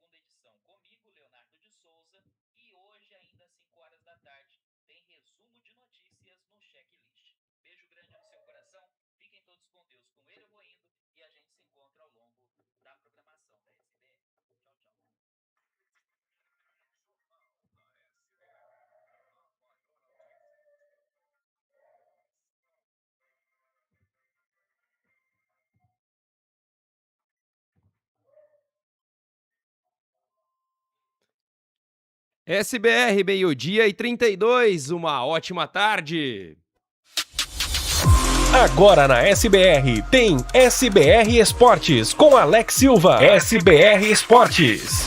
segunda edição. Comigo, Leonardo de Souza, e hoje, ainda às 5 horas da tarde, tem resumo de notícias no Checklist. Beijo grande no seu coração, fiquem todos com Deus, com ele eu vou indo, e a gente se encontra ao longo da programação da SBR. Tchau, tchau. SBR, meio-dia e 32, uma ótima tarde. Agora na SBR tem SBR Esportes com Alex Silva. SBR Esportes.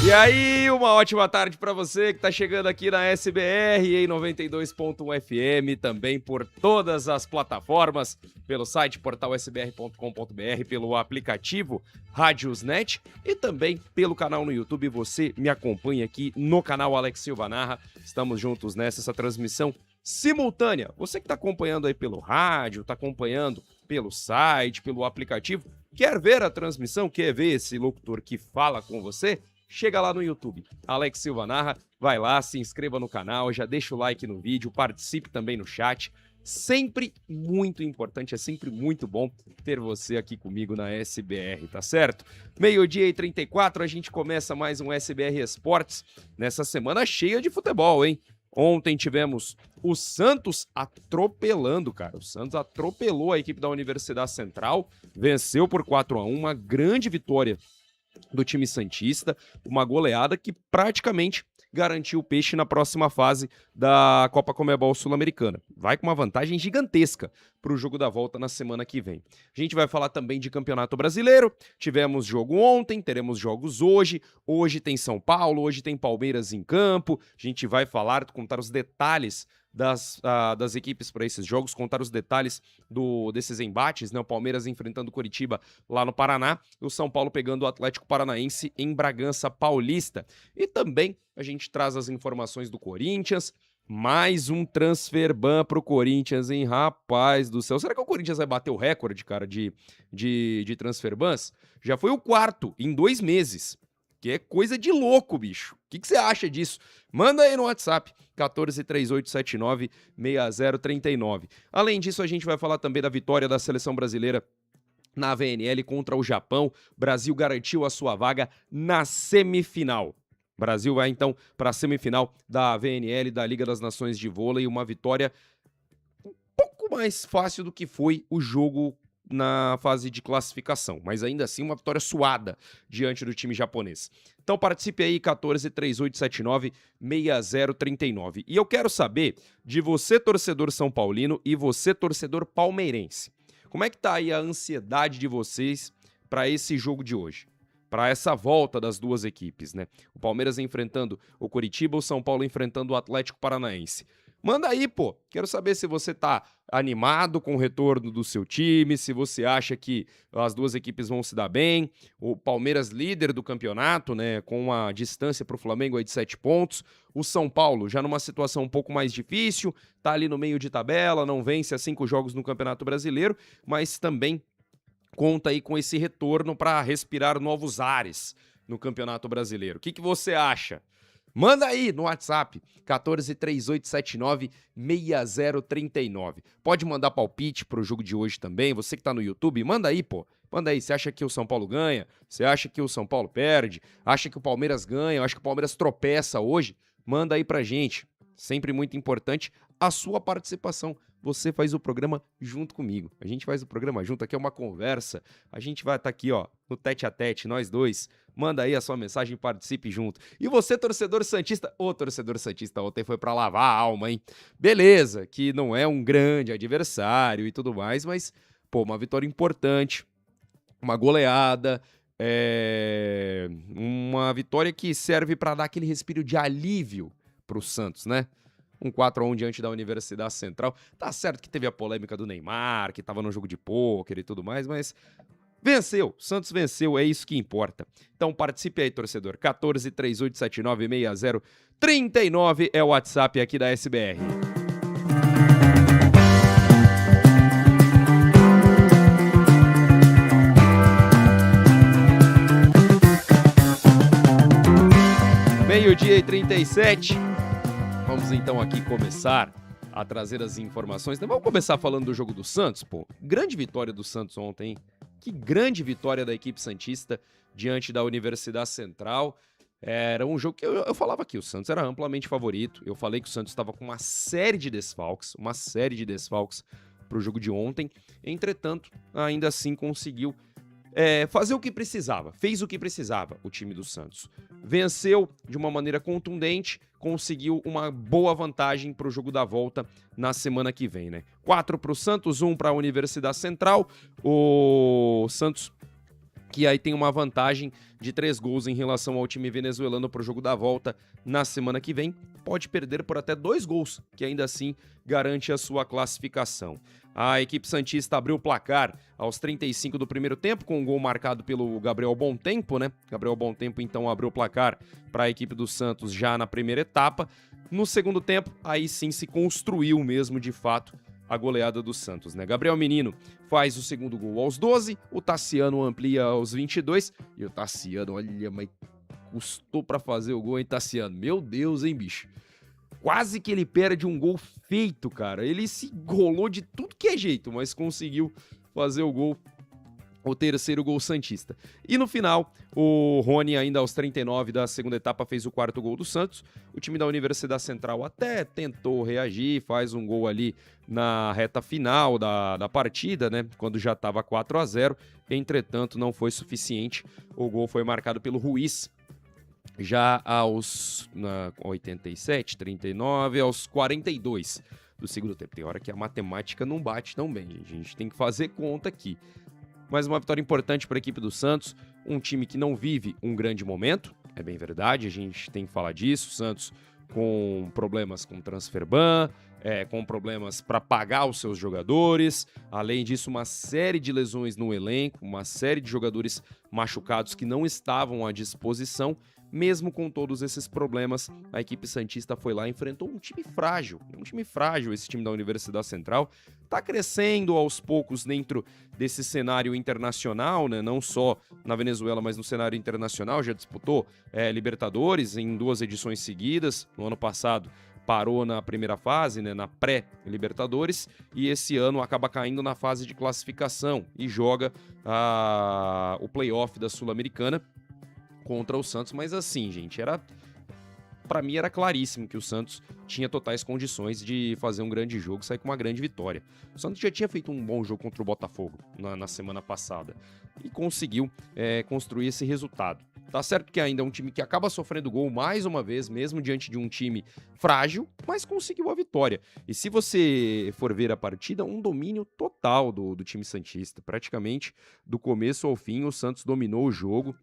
E aí, uma ótima tarde para você que está chegando aqui na SBR em 92.1 FM, também por todas as plataformas, pelo site portalsbr.com.br, pelo aplicativo Radiosnet e também pelo canal no YouTube. Você me acompanha aqui no canal Alex Silva Narra. Estamos juntos nessa transmissão simultânea. Você que está acompanhando aí pelo rádio, está acompanhando pelo site, pelo aplicativo, quer ver a transmissão, quer ver esse locutor que fala com você? Chega lá no YouTube, Alex Silva Narra, vai lá, se inscreva no canal, já deixa o like no vídeo, participe também no chat. Sempre muito importante, é sempre muito bom ter você aqui comigo na SBR, tá certo? Meio-dia e 34, a gente começa mais um SBR Esportes nessa semana cheia de futebol, hein? Ontem tivemos o Santos atropelando, cara. O Santos atropelou a equipe da Universidade Central, venceu por 4-1, uma grande vitória do time santista, uma goleada que praticamente garantiu o peixe na próxima fase da Copa Conmebol Sul-Americana. Vai com uma vantagem gigantesca para o jogo da volta na semana que vem. A gente vai falar também de Campeonato Brasileiro, tivemos jogo ontem, teremos jogos hoje, hoje tem São Paulo, hoje tem Palmeiras em campo, a gente vai falar, contar os detalhes das equipes para esses jogos, contar os detalhes desses embates, né? O Palmeiras enfrentando o Coritiba lá no Paraná, e o São Paulo pegando o Atlético Paranaense em Bragança Paulista. E também a gente traz as informações do Corinthians, mais um transfer ban pro Corinthians, hein? Rapaz do céu, será que o Corinthians vai bater o recorde, cara, de transfer bans? Já foi o quarto em 2 meses. Que é coisa de louco, bicho. O que você acha disso? Manda aí no WhatsApp, 1438796039. Além disso, a gente vai falar também da vitória da seleção brasileira na VNL contra o Japão. Brasil garantiu a sua vaga na semifinal. Brasil vai então para a semifinal da VNL, da Liga das Nações de Vôlei. Uma vitória um pouco mais fácil do que foi o jogo na fase de classificação, mas ainda assim uma vitória suada diante do time japonês. Então participe aí, 1438796039. E eu quero saber de você, torcedor são paulino, e você, torcedor palmeirense. Como é que tá aí a ansiedade de vocês para esse jogo de hoje? Para essa volta das duas equipes, né? O Palmeiras enfrentando o Coritiba, o São Paulo enfrentando o Atlético Paranaense. Manda aí, pô. Quero saber se você tá animado com o retorno do seu time, se você acha que as duas equipes vão se dar bem. O Palmeiras líder do campeonato, né, com uma distância para o Flamengo aí de 7 pontos. O São Paulo já numa situação um pouco mais difícil, tá ali no meio de tabela, não vence há 5 jogos no Campeonato Brasileiro, mas também conta aí com esse retorno para respirar novos ares no Campeonato Brasileiro. O que você acha? Manda aí no WhatsApp, 1438796039. Pode mandar palpite pro jogo de hoje também. Você que tá no YouTube, manda aí, pô. Manda aí, você acha que o São Paulo ganha? Você acha que o São Paulo perde? Acha que o Palmeiras ganha? Acha que o Palmeiras tropeça hoje? Manda aí pra gente. Sempre muito importante a sua participação. Você faz o programa junto comigo. A gente faz o programa junto, aqui é uma conversa. A gente vai estar aqui, ó, no tete a tete, nós dois. Manda aí a sua mensagem, participe junto. E você, torcedor santista, torcedor santista ontem foi pra lavar a alma, hein? Beleza, que não é um grande adversário e tudo mais, mas, pô, uma vitória importante, uma goleada, uma vitória que serve pra dar aquele respiro de alívio pro Santos, né? um 4-1 diante da Universidade Central. Tá certo que teve a polêmica do Neymar, que tava no jogo de pôquer e tudo mais, mas venceu, Santos venceu, é isso que importa. Então participe aí, torcedor. 1438796039 é o WhatsApp aqui da SBR. Meio-dia e 37. Vamos então aqui começar a trazer as informações. Vamos começar falando do jogo do Santos, pô. Grande vitória do Santos ontem, hein? Que grande vitória da equipe santista diante da Universidade Central. Era um jogo que eu falava aqui, o Santos era amplamente favorito. Eu falei que o Santos estava com uma série de desfalques para o jogo de ontem. Entretanto, ainda assim conseguiu fazer o que precisava, fez o que precisava o time do Santos. Venceu de uma maneira contundente, conseguiu uma boa vantagem para o jogo da volta na semana que vem, né? 4 para o Santos, 1 para a Universidade Central. O Santos, que aí tem uma vantagem de 3 gols em relação ao time venezuelano para o jogo da volta na semana que vem, pode perder por até 2 gols, que ainda assim garante a sua classificação. A equipe santista abriu o placar aos 35 do primeiro tempo, com um gol marcado pelo Gabriel Bontempo, né? Gabriel Bontempo, então, abriu o placar para a equipe do Santos já na primeira etapa. No segundo tempo, aí sim se construiu mesmo, de fato, a goleada do Santos, né? Gabriel Menino faz o segundo gol aos 12, o Tassiano amplia aos 22, e o Tassiano, olha, mas custou para fazer o gol, hein, Tassiano? Meu Deus, hein, bicho? Quase que ele perde um gol feito, cara. Ele se golou de tudo que é jeito, mas conseguiu fazer o gol, o terceiro gol santista. E no final, o Rony, ainda aos 39 da segunda etapa, fez o quarto gol do Santos. O time da Universidade Central até tentou reagir, faz um gol ali na reta final da partida, né? Quando já estava 4-0. Entretanto, não foi suficiente. O gol foi marcado pelo Ruiz, já aos 87, 39, aos 42 do segundo tempo. Tem hora que a matemática não bate tão bem, gente. A gente tem que fazer conta aqui. Mas uma vitória importante para a equipe do Santos, um time que não vive um grande momento, é bem verdade, a gente tem que falar disso. O Santos com problemas com transfer ban, com problemas para pagar os seus jogadores, além disso uma série de lesões no elenco, uma série de jogadores machucados que não estavam à disposição. Mesmo com todos esses problemas, a equipe santista foi lá e enfrentou um time frágil esse time da Universidade Central. Tá crescendo aos poucos dentro desse cenário internacional, né? Não só na Venezuela, mas no cenário internacional. Já disputou Libertadores em 2 edições seguidas. No ano passado parou na primeira fase, né, na pré-Libertadores, e esse ano acaba caindo na fase de classificação e joga o play-off da Sul-Americana contra o Santos. Mas assim, gente, para mim era claríssimo que o Santos tinha totais condições de fazer um grande jogo e sair com uma grande vitória. O Santos já tinha feito um bom jogo contra o Botafogo na semana passada e conseguiu construir esse resultado. Tá certo que ainda é um time que acaba sofrendo gol mais uma vez, mesmo diante de um time frágil, mas conseguiu a vitória. E se você for ver a partida, um domínio total do time santista. Praticamente do começo ao fim, o Santos dominou o jogo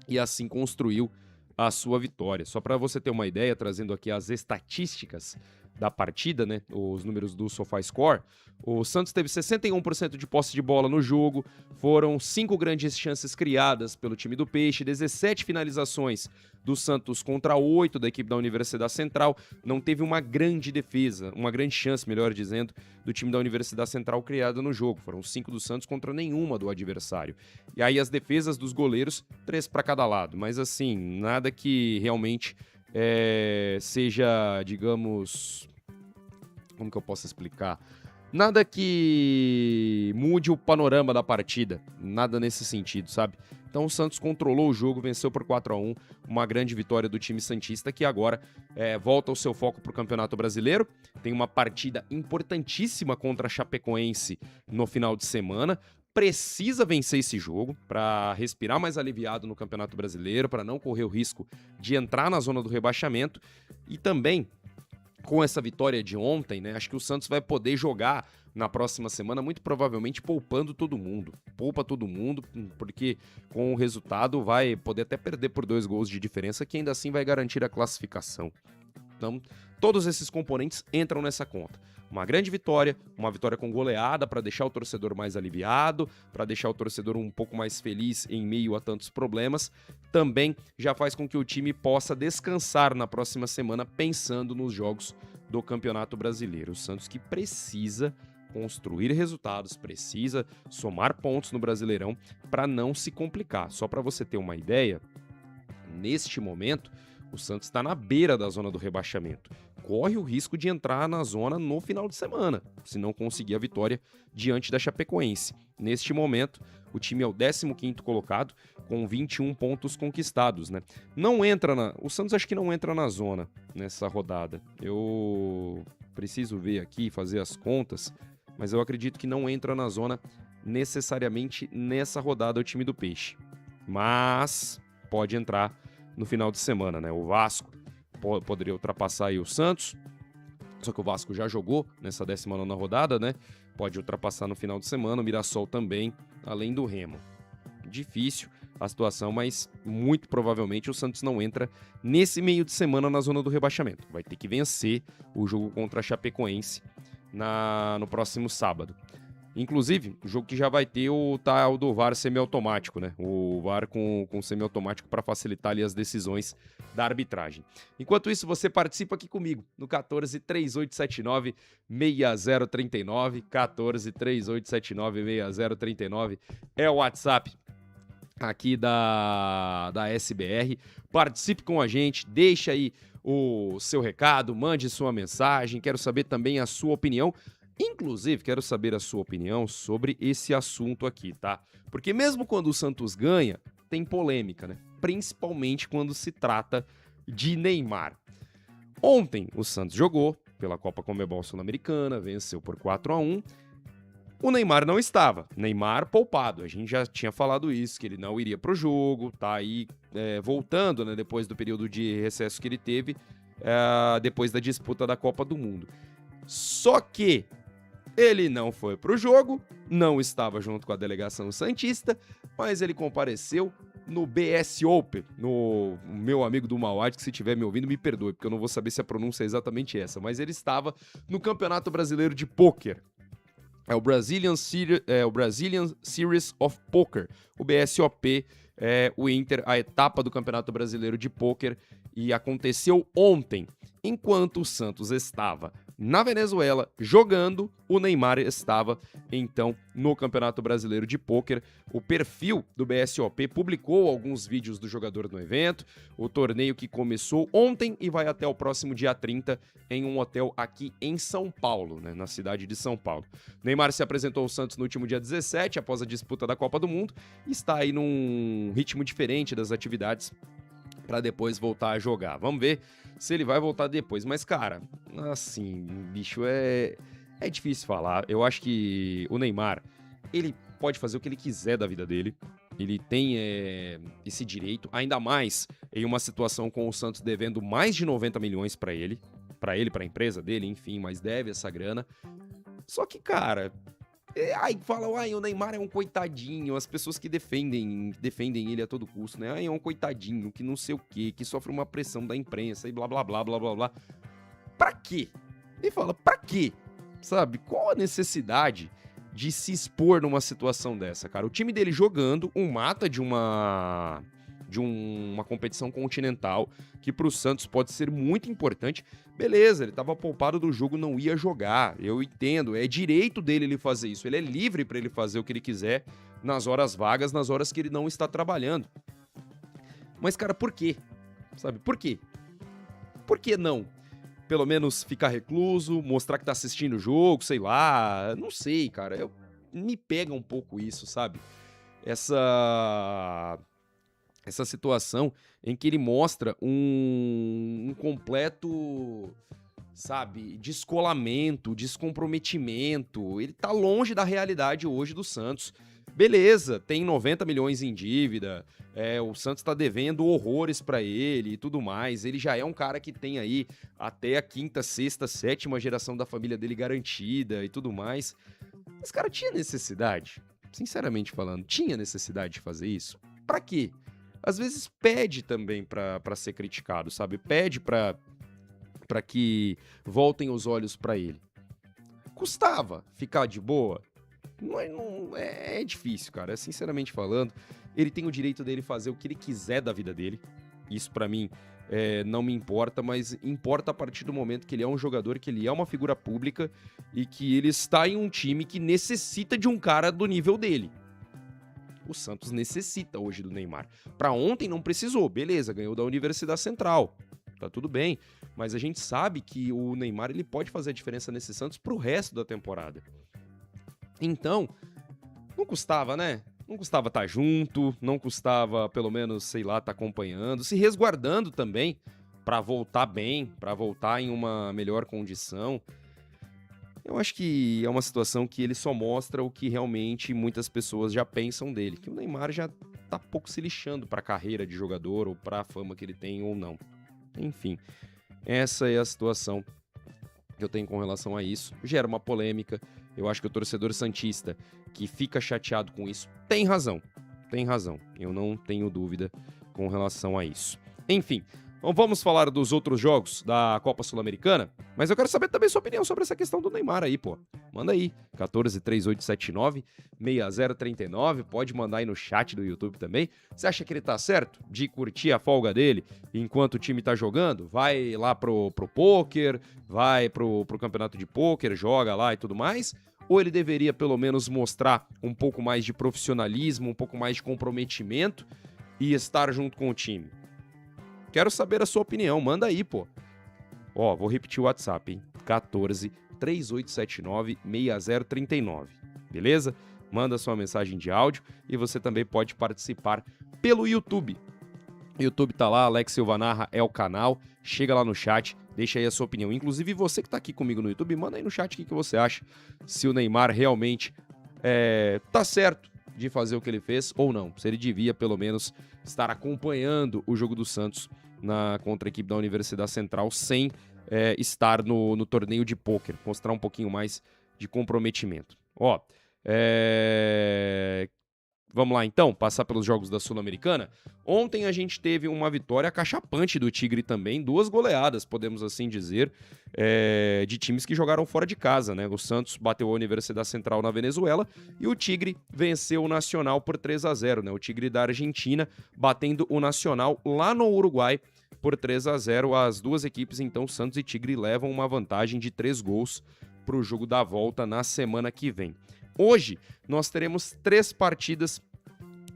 e assim construiu a sua vitória. Só para você ter uma ideia, trazendo aqui as estatísticas da partida, né, os números do SofaScore, o Santos teve 61% de posse de bola no jogo, foram 5 grandes chances criadas pelo time do Peixe, 17 finalizações do Santos contra 8 da equipe da Universidade Central, não teve uma grande defesa, uma grande chance, melhor dizendo, do time da Universidade Central criada no jogo, foram 5 do Santos contra nenhuma do adversário. E aí as defesas dos goleiros, 3 para cada lado, mas assim, nada que realmente seja, digamos, como que eu posso explicar? Nada que mude o panorama da partida, nada nesse sentido, sabe? Então o Santos controlou o jogo, venceu por 4-1, uma grande vitória do time santista que agora volta o seu foco para o Campeonato Brasileiro. Tem uma partida importantíssima contra a Chapecoense no final de semana. Precisa vencer esse jogo para respirar mais aliviado no Campeonato Brasileiro, para não correr o risco de entrar na zona do rebaixamento. E também, com essa vitória de ontem, né, acho que o Santos vai poder jogar na próxima semana, muito provavelmente poupando todo mundo. Poupa todo mundo, porque com o resultado vai poder até perder por 2 gols de diferença, que ainda assim vai garantir a classificação. Então, Todos esses componentes entram nessa conta. Uma grande vitória, uma vitória com goleada para deixar o torcedor mais aliviado, para deixar o torcedor um pouco mais feliz em meio a tantos problemas, também já faz com que o time possa descansar na próxima semana pensando nos jogos do Campeonato Brasileiro. O Santos que precisa construir resultados, precisa somar pontos no Brasileirão para não se complicar. Só para você ter uma ideia, neste momento, o Santos está na beira da zona do rebaixamento. Corre o risco de entrar na zona no final de semana, se não conseguir a vitória diante da Chapecoense. Neste momento, o time é o 15º colocado, com 21 pontos conquistados, né? O Santos acho que não entra na zona nessa rodada. Eu preciso ver aqui, fazer as contas, mas eu acredito que não entra na zona necessariamente nessa rodada o time do Peixe. Mas pode entrar no final de semana, né? O Vasco poderia ultrapassar aí o Santos, só que o Vasco já jogou nessa 19ª rodada, né? Pode ultrapassar no final de semana, o Mirassol também, além do Remo. Difícil a situação, mas muito provavelmente o Santos não entra nesse meio de semana na zona do rebaixamento. Vai ter que vencer o jogo contra a Chapecoense no próximo sábado. Inclusive, o jogo que já vai ter o tal do VAR semiautomático, né? O VAR com semiautomático para facilitar ali as decisões da arbitragem. Enquanto isso, você participa aqui comigo no 14 3879 6039. 14 3879 6039 é o WhatsApp aqui da SBR. Participe com a gente, deixa aí o seu recado, mande sua mensagem. Quero saber também a sua opinião. Inclusive, quero saber a sua opinião sobre esse assunto aqui, tá? Porque mesmo quando o Santos ganha, tem polêmica, né? Principalmente quando se trata de Neymar. Ontem, o Santos jogou pela Copa Conmebol Sul-Americana, venceu por 4-1. O Neymar não estava. Neymar poupado. A gente já tinha falado isso, que ele não iria pro jogo, tá aí voltando, né? Depois do período de recesso que ele teve, depois da disputa da Copa do Mundo. Só que ele não foi pro jogo, não estava junto com a delegação santista, mas ele compareceu no BS Open, no meu amigo do Mauad, que se estiver me ouvindo me perdoe, porque eu não vou saber se a pronúncia é exatamente essa, mas ele estava no Campeonato Brasileiro de Pôquer. É o Brazilian Series of Poker, o BSOP, a etapa do Campeonato Brasileiro de Pôquer, e aconteceu ontem, enquanto o Santos estava na Venezuela jogando, o Neymar estava então no Campeonato Brasileiro de Pôquer. O perfil do BSOP publicou alguns vídeos do jogador no evento, o torneio que começou ontem e vai até o próximo dia 30 em um hotel aqui em São Paulo, né, na cidade de São Paulo. Neymar se apresentou ao Santos no último dia 17, após a disputa da Copa do Mundo, e está aí num ritmo diferente das atividades para depois voltar a jogar. Vamos ver se ele vai voltar depois. Mas, cara, assim, bicho, é difícil falar. Eu acho que o Neymar, ele pode fazer o que ele quiser da vida dele. Ele tem esse direito, ainda mais em uma situação com o Santos devendo mais de 90 milhões para ele, para a empresa dele, enfim, mas deve essa grana. Só que, cara, aí falam, o Neymar é um coitadinho, as pessoas que defendem ele a todo custo, né? É um coitadinho, que não sei o quê, que sofre uma pressão da imprensa e blá, blá, blá, blá, blá, blá. Pra quê? Ele fala, pra quê? Sabe? Qual a necessidade de se expor numa situação dessa, cara? O time dele jogando um mata de uma competição continental, que pro Santos pode ser muito importante. Beleza, ele tava poupado do jogo, não ia jogar, eu entendo, é direito dele ele fazer isso, ele é livre para ele fazer o que ele quiser nas horas vagas, nas horas que ele não está trabalhando. Mas, cara, por quê? Sabe, por quê? Por que não? Pelo menos ficar recluso, mostrar que tá assistindo o jogo, sei lá, não sei, cara, me pega um pouco isso, sabe? Essa situação em que ele mostra um completo, sabe, descolamento, descomprometimento. Ele tá longe da realidade hoje do Santos. Beleza, tem 90 milhões em dívida, o Santos tá devendo horrores pra ele e tudo mais. Ele já é um cara que tem aí até a 5ª, 6ª, 7ª geração da família dele garantida e tudo mais. Mas, cara, tinha necessidade? Sinceramente falando, tinha necessidade de fazer isso? Pra quê? Às vezes pede também pra ser criticado, sabe? Pede pra para que voltem os olhos para ele. Custava ficar de boa? É difícil, cara. Sinceramente falando, ele tem o direito dele fazer o que ele quiser da vida dele. Isso pra mim não me importa, mas importa a partir do momento que ele é um jogador, que ele é uma figura pública e que ele está em um time que necessita de um cara do nível dele. O Santos necessita hoje do Neymar. Pra ontem não precisou, beleza, ganhou da Universidade Central. Tá tudo bem, mas a gente sabe que o Neymar ele pode fazer a diferença nesse Santos pro resto da temporada. Então, não custava, né? Não custava estar junto, não custava, pelo menos, sei lá, estar acompanhando, se resguardando também pra voltar bem, pra voltar em uma melhor condição. Eu acho que é uma situação que ele só mostra o que realmente muitas pessoas já pensam dele, que o Neymar já tá pouco se lixando pra carreira de jogador ou pra fama que ele tem ou não. Enfim, essa é a situação que eu tenho com relação a isso. Gera uma polêmica. Eu acho que o torcedor santista que fica chateado com isso tem razão. Tem razão. Eu não tenho dúvida com relação a isso. Enfim, então vamos falar dos outros jogos da Copa Sul-Americana, mas eu quero saber também sua opinião sobre essa questão do Neymar aí, pô. Manda aí, 143879-6039, pode mandar aí no chat do YouTube também. Você acha que ele tá certo de curtir a folga dele enquanto o time tá jogando? Vai lá pro pôquer, vai pro campeonato de pôquer, joga lá e tudo mais? Ou ele deveria pelo menos mostrar um pouco mais de profissionalismo, um pouco mais de comprometimento e estar junto com o time? Quero saber a sua opinião, manda aí, pô. Ó, vou repetir o WhatsApp, hein? 143879-6039, beleza? Manda sua mensagem de áudio e você também pode participar pelo YouTube. O YouTube tá lá, Alex Silva Narra é o canal, chega lá no chat, deixa aí a sua opinião. Inclusive você que tá aqui comigo no YouTube, manda aí no chat o que você acha, se o Neymar realmente tá certo de fazer o que ele fez ou não, se ele devia pelo menos estar acompanhando o jogo do Santos contra a equipe da Universidade Central sem estar no torneio de pôquer, mostrar um pouquinho mais de comprometimento. Ó, vamos lá então, passar pelos jogos da Sul-Americana. Ontem a gente teve uma vitória acachapante do Tigre também, 2 goleadas, podemos assim dizer, de times que jogaram fora de casa, né? O Santos bateu a Universidade Central na Venezuela e o Tigre venceu o Nacional por 3-0, né? O Tigre da Argentina batendo o Nacional lá no Uruguai por 3-0. As duas equipes, então, Santos e Tigre, levam uma vantagem de 3 gols para o jogo da volta na semana que vem. Hoje, nós teremos 3 partidas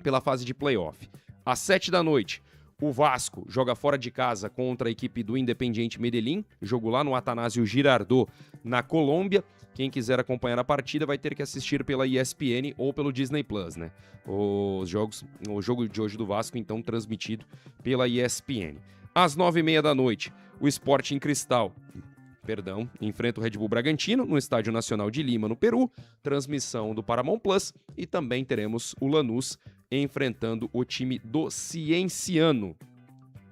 pela fase de playoff. Às 7 da noite, o Vasco joga fora de casa contra a equipe do Independiente Medellín, jogo lá no Atanásio Girardot, na Colômbia. Quem quiser acompanhar a partida vai ter que assistir pela ESPN ou pelo Disney Plus, né? O jogo de hoje do Vasco, então, transmitido pela ESPN. Às 9h30 da noite, o Sporting Cristal enfrenta o Red Bull Bragantino no Estádio Nacional de Lima, no Peru, transmissão do Paramount Plus, e também teremos o Lanús enfrentando o time do Cienciano.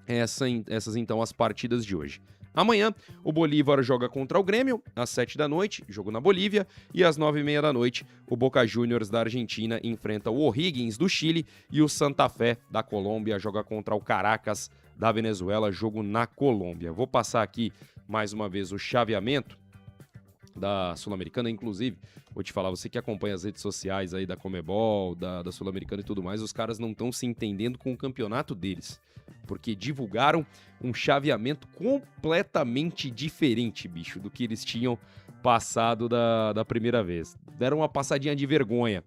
Essas então as partidas de hoje. Amanhã, o Bolívar joga contra o Grêmio, às 7 da noite, jogo na Bolívia, e às 9h30 da noite, o Boca Juniors da Argentina enfrenta o O'Higgins do Chile e o Santa Fé da Colômbia joga contra o Caracas da Venezuela, jogo na Colômbia. Vou passar aqui mais uma vez o chaveamento da Sul-Americana, inclusive, vou te falar, você que acompanha as redes sociais aí da Conmebol, da Sul-Americana e tudo mais, os caras não estão se entendendo com o campeonato deles, porque divulgaram um chaveamento completamente diferente, bicho, do que eles tinham passado da primeira vez. Deram uma passadinha de vergonha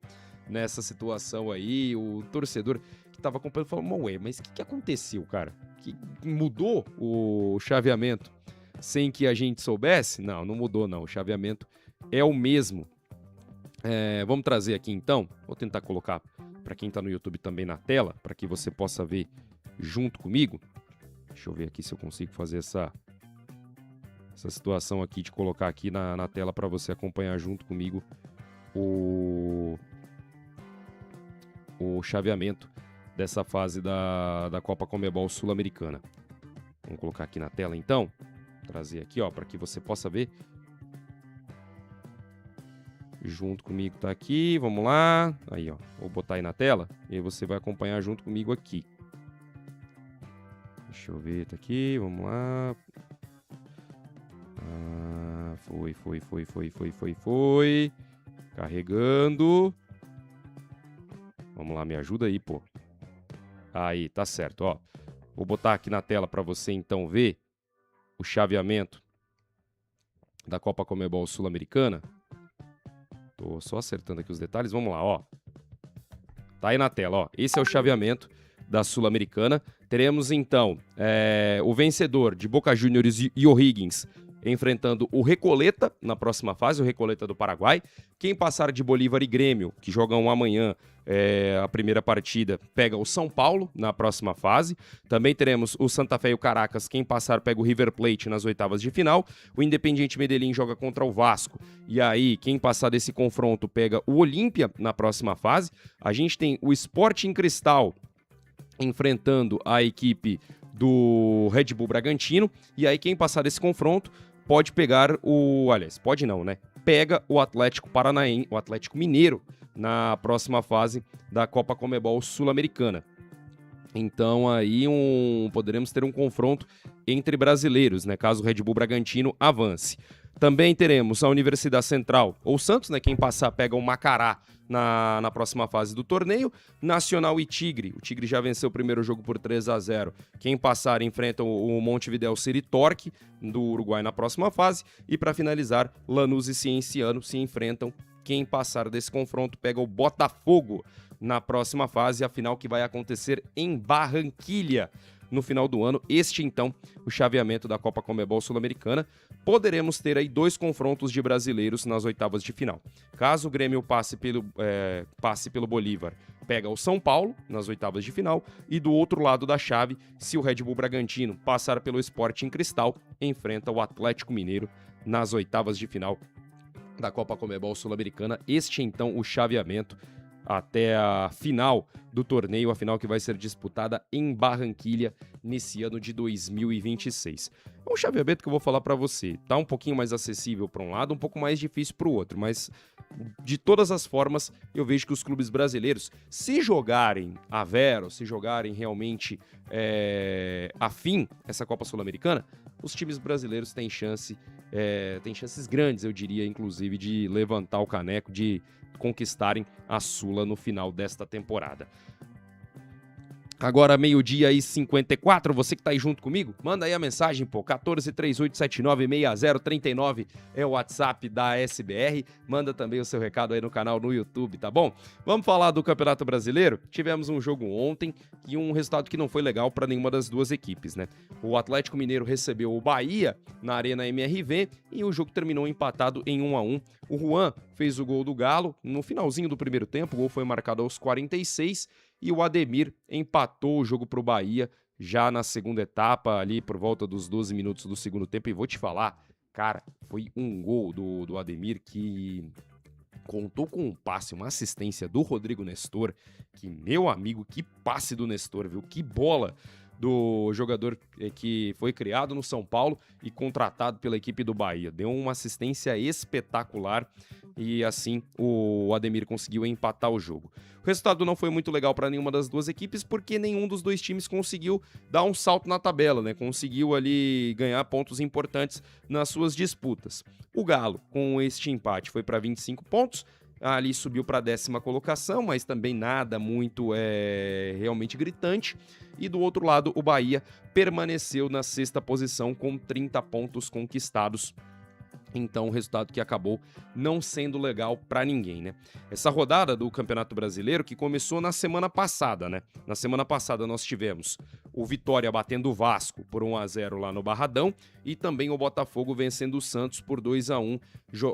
nessa situação aí, o torcedor que tava acompanhando falou, ué, mas o que aconteceu, cara? Que mudou o chaveamento sem que a gente soubesse? Não mudou não, o chaveamento é o mesmo. Vamos trazer aqui então, vou tentar colocar para quem tá no YouTube também na tela, para que você possa ver junto comigo. Deixa eu ver aqui se eu consigo fazer essa situação aqui de colocar aqui na tela para você acompanhar junto comigo o chaveamento dessa fase da Copa Conmebol Sul-Americana. Vamos colocar aqui na tela então, trazer aqui, ó, para que você possa ver junto comigo. Tá aqui, vamos lá, aí ó, vou botar aí na tela e aí você vai acompanhar junto comigo aqui. Deixa eu ver, tá aqui, vamos lá. Foi. Carregando. Vamos lá, me ajuda aí, pô. Aí, tá certo, ó. Vou botar aqui na tela pra você, então, ver o chaveamento da Copa Conmebol Sul-Americana. Tô só acertando aqui os detalhes. Vamos lá, ó. Tá aí na tela, ó. Esse é o chaveamento da Sul-Americana. Teremos, então, o vencedor de Boca Juniors e O'Higgins enfrentando o Recoleta na próxima fase, o Recoleta do Paraguai. Quem passar de Bolívar e Grêmio, que jogam amanhã a primeira partida, pega o São Paulo na próxima fase. Também teremos o Santa Fé e o Caracas. Quem passar pega o River Plate nas oitavas de final. O Independiente Medellín joga contra o Vasco. E aí, quem passar desse confronto pega o Olímpia na próxima fase. A gente tem o Sporting Cristal enfrentando a equipe do Red Bull Bragantino. E aí, quem passar desse confronto pode pegar o... Aliás, pode não, né? Pega o Atlético Paranaense, o Atlético Mineiro, na próxima fase da Copa Conmebol Sul-Americana. Então aí poderemos ter um confronto entre brasileiros, né? Caso o Red Bull Bragantino avance. Também teremos a Universidade Central, ou Santos, né? Quem passar pega o Macará na próxima fase do torneio. Nacional e Tigre. O Tigre já venceu o primeiro jogo por 3-0. Quem passar enfrenta o Montevideo City Torque, do Uruguai, na próxima fase. E para finalizar, Lanús e Cienciano se enfrentam. Quem passar desse confronto pega o Botafogo na próxima fase, a final que vai acontecer em Barranquilha no final do ano. Este, então, o chaveamento da Copa Conmebol Sul-Americana. Poderemos ter aí 2 confrontos de brasileiros nas oitavas de final. Caso o Grêmio passe pelo Bolívar, pega o São Paulo nas oitavas de final. E do outro lado da chave, se o Red Bull Bragantino passar pelo Sporting Cristal, enfrenta o Atlético Mineiro nas oitavas de final da Copa Conmebol Sul-Americana. Este, então, o chaveamento até a final do torneio, a final que vai ser disputada em Barranquilha nesse ano de 2026. É um chaveamento que eu vou falar para você. Tá um pouquinho mais acessível para um lado, um pouco mais difícil para o outro, mas de todas as formas eu vejo que os clubes brasileiros, se jogarem a vero, se jogarem realmente afim essa Copa Sul-Americana, os times brasileiros têm chances grandes, eu diria, inclusive, de levantar o caneco, de conquistarem a Sula no final desta temporada. Agora, 12h54, você que tá aí junto comigo, manda aí a mensagem, pô, 1438796039 é o WhatsApp da SBR, manda também o seu recado aí no canal no YouTube, tá bom? Vamos falar do Campeonato Brasileiro? Tivemos um jogo ontem e um resultado que não foi legal para nenhuma das duas equipes, né? O Atlético Mineiro recebeu o Bahia na Arena MRV e o jogo terminou empatado em 1-1. O Juan fez o gol do Galo no finalzinho do primeiro tempo, o gol foi marcado aos 46 e o Ademir empatou o jogo para o Bahia já na segunda etapa, ali por volta dos 12 minutos do segundo tempo. E vou te falar, cara, foi um gol do Ademir que contou com um passe, uma assistência do Rodrigo Nestor, que, meu amigo, que passe do Nestor, viu? Que bola do jogador que foi criado no São Paulo e contratado pela equipe do Bahia. Deu uma assistência espetacular e assim o Ademir conseguiu empatar o jogo. O resultado não foi muito legal para nenhuma das duas equipes porque nenhum dos dois times conseguiu dar um salto na tabela, né? Conseguiu ali ganhar pontos importantes nas suas disputas. O Galo, com este empate, foi para 25 pontos. Ali subiu para a 10ª colocação, mas também nada muito realmente gritante. E do outro lado, o Bahia permaneceu na 6ª posição com 30 pontos conquistados. Então, o resultado que acabou não sendo legal para ninguém, né? Essa rodada do Campeonato Brasileiro que começou na semana passada, né? Na semana passada nós tivemos o Vitória batendo o Vasco por 1-0 lá no Barradão e também o Botafogo vencendo o Santos por 2-1,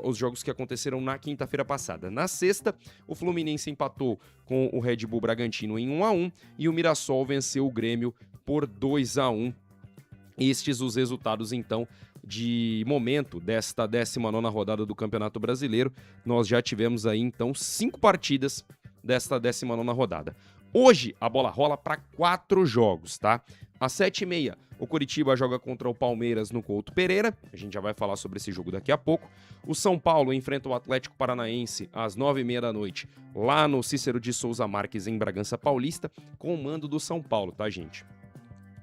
os jogos que aconteceram na quinta-feira passada. Na sexta, o Fluminense empatou com o Red Bull Bragantino em 1-1 e o Mirassol venceu o Grêmio por 2-1. Estes os resultados, então, de momento desta 19ª rodada do Campeonato Brasileiro. Nós já tivemos aí, então, 5 partidas desta 19ª rodada. Hoje, a bola rola para 4 jogos, tá? Às 7h30, o Coritiba joga contra o Palmeiras no Couto Pereira. A gente já vai falar sobre esse jogo daqui a pouco. O São Paulo enfrenta o Atlético Paranaense às 9h30 da noite, lá no Cícero de Souza Marques, em Bragança Paulista, com o mando do São Paulo, tá, gente?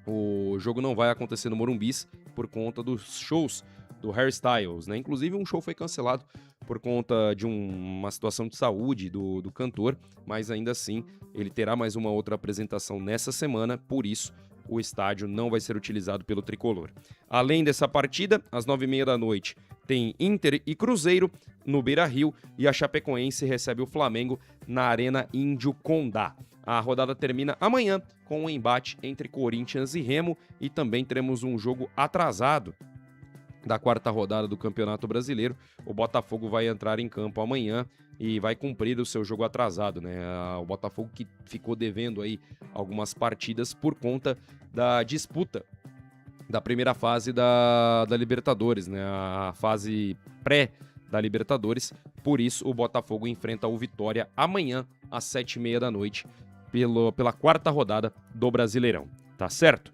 O jogo não vai acontecer no Morumbis por conta dos shows do Harry Styles, né? Inclusive um show foi cancelado por conta de uma situação de saúde do cantor, mas ainda assim ele terá mais uma outra apresentação nessa semana, por isso o estádio não vai ser utilizado pelo Tricolor. Além dessa partida, às 9h30 da noite, tem Inter e Cruzeiro no Beira-Rio e a Chapecoense recebe o Flamengo na Arena Índio Condá. A rodada termina amanhã com um embate entre Corinthians e Remo e também teremos um jogo atrasado da quarta rodada do Campeonato Brasileiro. O Botafogo vai entrar em campo amanhã e vai cumprir o seu jogo atrasado, né? O Botafogo que ficou devendo aí algumas partidas por conta da disputa da primeira fase da Libertadores, né? A fase pré da Libertadores. Por isso, o Botafogo enfrenta o Vitória amanhã às 7h30 da noite pela quarta rodada do Brasileirão, tá certo?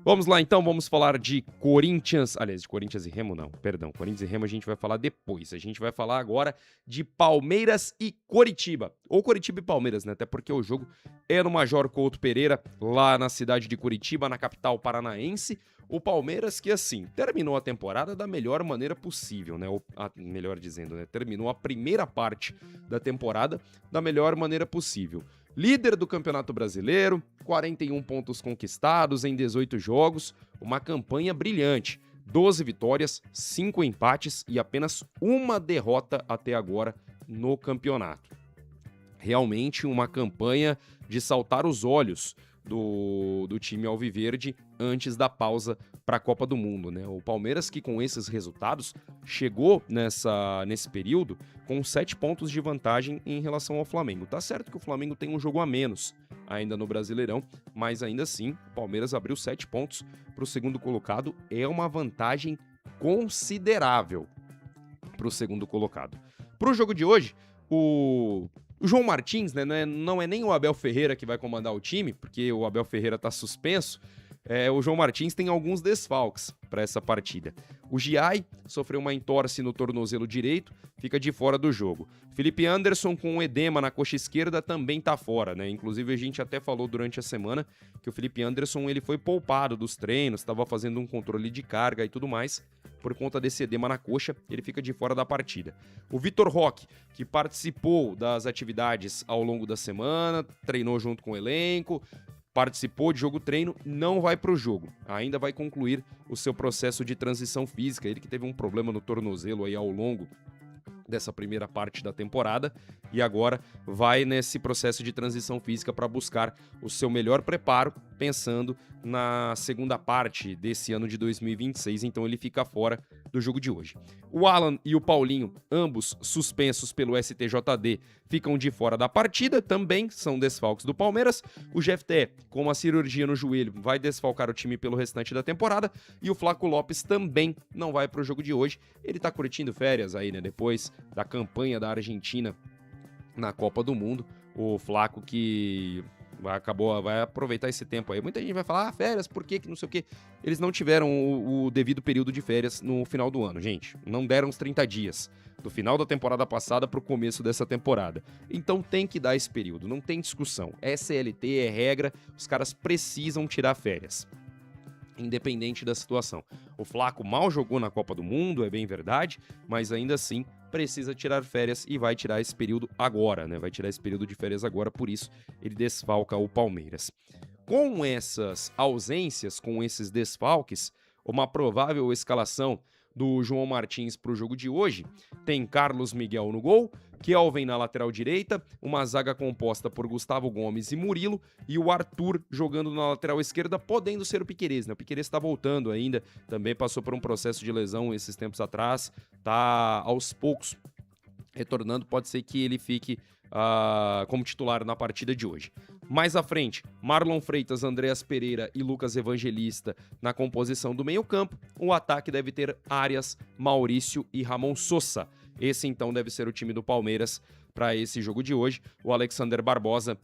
Vamos lá então, vamos falar de Corinthians, aliás, de Corinthians e Remo não, perdão, Corinthians e Remo a gente vai falar depois, a gente vai falar agora de Palmeiras e Coritiba, ou Coritiba e Palmeiras, né, até porque o jogo é no Major Couto Pereira, lá na cidade de Curitiba, na capital paranaense. O Palmeiras que, assim, terminou a temporada da melhor maneira possível, né, melhor dizendo, né, terminou a primeira parte da temporada da melhor maneira possível. Líder do Campeonato Brasileiro, 41 pontos conquistados em 18 jogos, uma campanha brilhante, 12 vitórias, 5 empates e apenas uma derrota até agora no campeonato. Realmente uma campanha de saltar os olhos do time alviverde antes da pausa para a Copa do Mundo, né? O Palmeiras que com esses resultados chegou nesse período com 7 pontos de vantagem em relação ao Flamengo. Tá certo que o Flamengo tem um jogo a menos ainda no Brasileirão, mas ainda assim o Palmeiras abriu 7 pontos para o segundo colocado, é uma vantagem considerável para o segundo colocado. Para o jogo de hoje, o João Martins, né, não é nem o Abel Ferreira que vai comandar o time, porque o Abel Ferreira está suspenso. O João Martins tem alguns desfalques para essa partida. O Giai sofreu uma entorse no tornozelo direito, fica de fora do jogo. Felipe Anderson com um edema na coxa esquerda também está fora, né? Inclusive a gente até falou durante a semana que o Felipe Anderson ele foi poupado dos treinos, estava fazendo um controle de carga e tudo mais. Por conta desse edema na coxa, ele fica de fora da partida. O Vitor Roque, que participou das atividades ao longo da semana, treinou junto com o elenco, participou de jogo-treino, não vai para o jogo. Ainda vai concluir o seu processo de transição física. Ele que teve um problema no tornozelo aí ao longo dessa primeira parte da temporada e agora vai nesse processo de transição física para buscar o seu melhor preparo, pensando na segunda parte desse ano de 2026, então ele fica fora do jogo de hoje. O Alan e o Paulinho, ambos suspensos pelo STJD, ficam de fora da partida, também são desfalques do Palmeiras. O GFT, com uma cirurgia no joelho, vai desfalcar o time pelo restante da temporada e o Flaco Lopes também não vai para o jogo de hoje. Ele tá curtindo férias aí, né, depois da campanha da Argentina na Copa do Mundo. O Flaco que vai aproveitar esse tempo aí. Muita gente vai falar, férias, por que não sei o quê? Eles não tiveram o devido período de férias no final do ano, gente. Não deram os 30 dias do final da temporada passada para o começo dessa temporada. Então tem que dar esse período, não tem discussão. É CLT, é regra, os caras precisam tirar férias, independente da situação. O Flaco mal jogou na Copa do Mundo, é bem verdade, mas ainda assim precisa tirar férias e vai tirar esse período agora, né? Vai tirar esse período de férias agora, por isso ele desfalca o Palmeiras. Com essas ausências, com esses desfalques, uma provável escalação do João Martins para o jogo de hoje tem Carlos Miguel no gol, Kelvin na lateral direita, uma zaga composta por Gustavo Gomes e Murilo e o Arthur jogando na lateral esquerda, podendo ser o Piquerez, né? O Piquerez está voltando ainda, também passou por um processo de lesão esses tempos atrás, tá aos poucos retornando, pode ser que ele fique como titular na partida de hoje. Mais à frente, Marlon Freitas, Andreas Pereira e Lucas Evangelista na composição do meio-campo. O ataque deve ter Arias, Maurício e Ramon Sosa. Esse então deve ser o time do Palmeiras para esse jogo de hoje. O Alexander Barbosa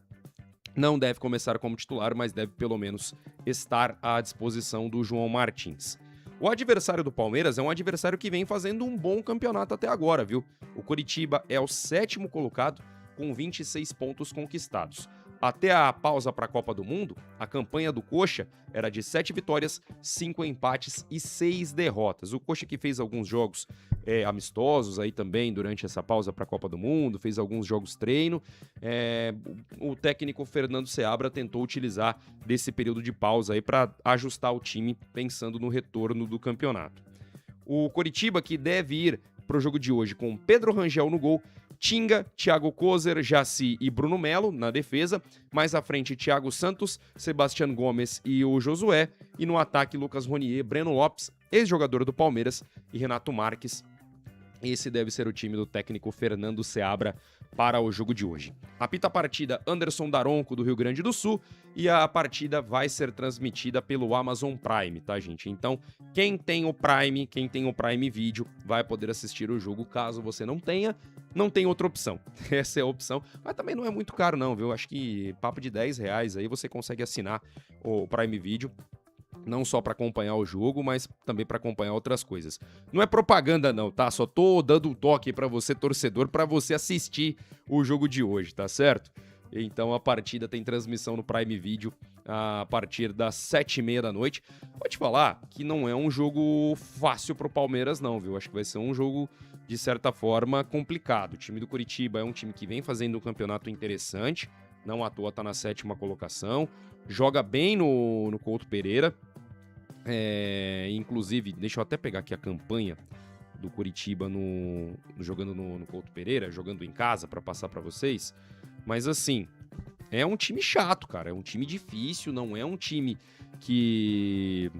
não deve começar como titular, mas deve pelo menos estar à disposição do João Martins. O adversário do Palmeiras é um adversário que vem fazendo um bom campeonato até agora, viu? O Coritiba é o 7º colocado com 26 pontos conquistados. Até a pausa para a Copa do Mundo, a campanha do Coxa era de 7 vitórias, 5 empates e 6 derrotas. O Coxa que fez alguns jogos amistosos aí também durante essa pausa para a Copa do Mundo, fez alguns jogos treino. O técnico Fernando Seabra tentou utilizar desse período de pausa aí para ajustar o time pensando no retorno do campeonato. O Coritiba que deve ir para o jogo de hoje com Pedro Rangel no gol, Tinga, Thiago Kozer, Jaci e Bruno Melo na defesa. Mais à frente, Thiago Santos, Sebastião Gomes e o Josué. E no ataque, Lucas Ronier, Breno Lopes, ex-jogador do Palmeiras, e Renato Marques. Esse deve ser o time do técnico Fernando Seabra para o jogo de hoje. Apita a partida Anderson Daronco, do Rio Grande do Sul, e a partida vai ser transmitida pelo Amazon Prime, tá, gente? Então, quem tem o Prime Video, vai poder assistir o jogo. Caso você não tenha, não tem outra opção. Essa é a opção, mas também não é muito caro não, viu? Acho que papo de R$10 aí você consegue assinar o Prime Video. Não só para acompanhar o jogo, mas também para acompanhar outras coisas. Não é propaganda não, tá? Só tô dando um toque para você, torcedor, para você assistir o jogo de hoje, tá certo? Então a partida tem transmissão no Prime Video a partir das 7h30 da noite. Vou te falar que não é um jogo fácil pro Palmeiras não, viu? Acho que vai ser um jogo, de certa forma, complicado. O time do Coritiba é um time que vem fazendo um campeonato interessante, não à toa tá na 7ª colocação, joga bem no Couto Pereira. Inclusive, deixa eu até pegar aqui a campanha do Coritiba jogando no Couto Pereira, jogando em casa para passar para vocês. Mas assim, é um time chato, cara. É um time difícil, não é um time que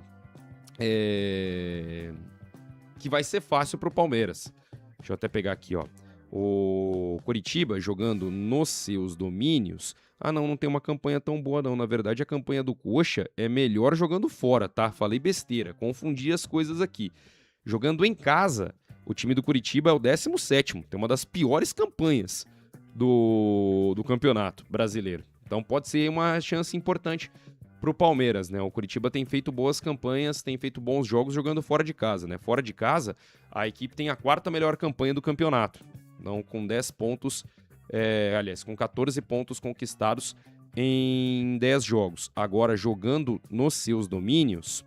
vai ser fácil pro Palmeiras. Deixa eu até pegar aqui, ó. O Coritiba jogando nos seus domínios. Não tem uma campanha tão boa não. Na verdade, a campanha do Coxa é melhor jogando fora, tá? Falei besteira, confundi as coisas aqui. Jogando em casa, o time do Coritiba é o 17º. Tem uma das piores campanhas do campeonato brasileiro. Então pode ser uma chance importante pro Palmeiras, né? O Coritiba tem feito boas campanhas, tem feito bons jogos jogando fora de casa, né? Fora de casa, a equipe tem a 4ª melhor campanha do campeonato. Então, com 10 pontos... com 14 pontos conquistados em 10 jogos. Agora, jogando nos seus domínios,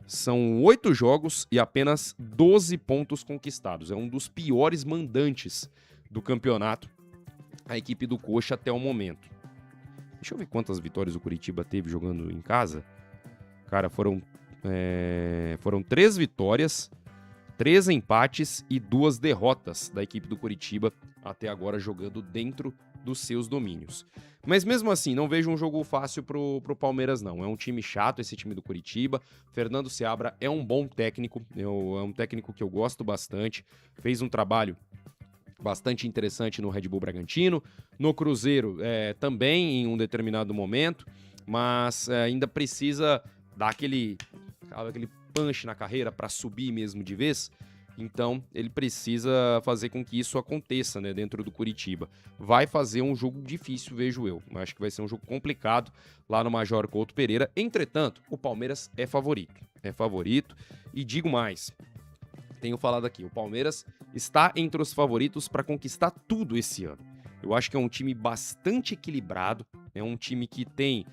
são 8 jogos e apenas 12 pontos conquistados. É um dos piores mandantes do campeonato, a equipe do Coxa até o momento. Deixa eu ver quantas vitórias o Coritiba teve jogando em casa. Cara, foram 3 vitórias, 3 empates e 2 derrotas da equipe do Coritiba até agora jogando dentro dos seus domínios. Mas mesmo assim, não vejo um jogo fácil pro Palmeiras não. É um time chato esse time do Coritiba. Fernando Seabra é um bom técnico, é um técnico que eu gosto bastante. Fez um trabalho bastante interessante no Red Bull Bragantino, no Cruzeiro também em um determinado momento, mas ainda precisa dar aquele punch na carreira para subir mesmo de vez. Então, ele precisa fazer com que isso aconteça, né, dentro do Coritiba. Vai fazer um jogo difícil, vejo eu. Acho que vai ser um jogo complicado lá no Major Couto Pereira. Entretanto, o Palmeiras é favorito. É favorito. E digo mais, tenho falado aqui, o Palmeiras está entre os favoritos para conquistar tudo esse ano. Eu acho que é um time bastante equilibrado. É um time que tem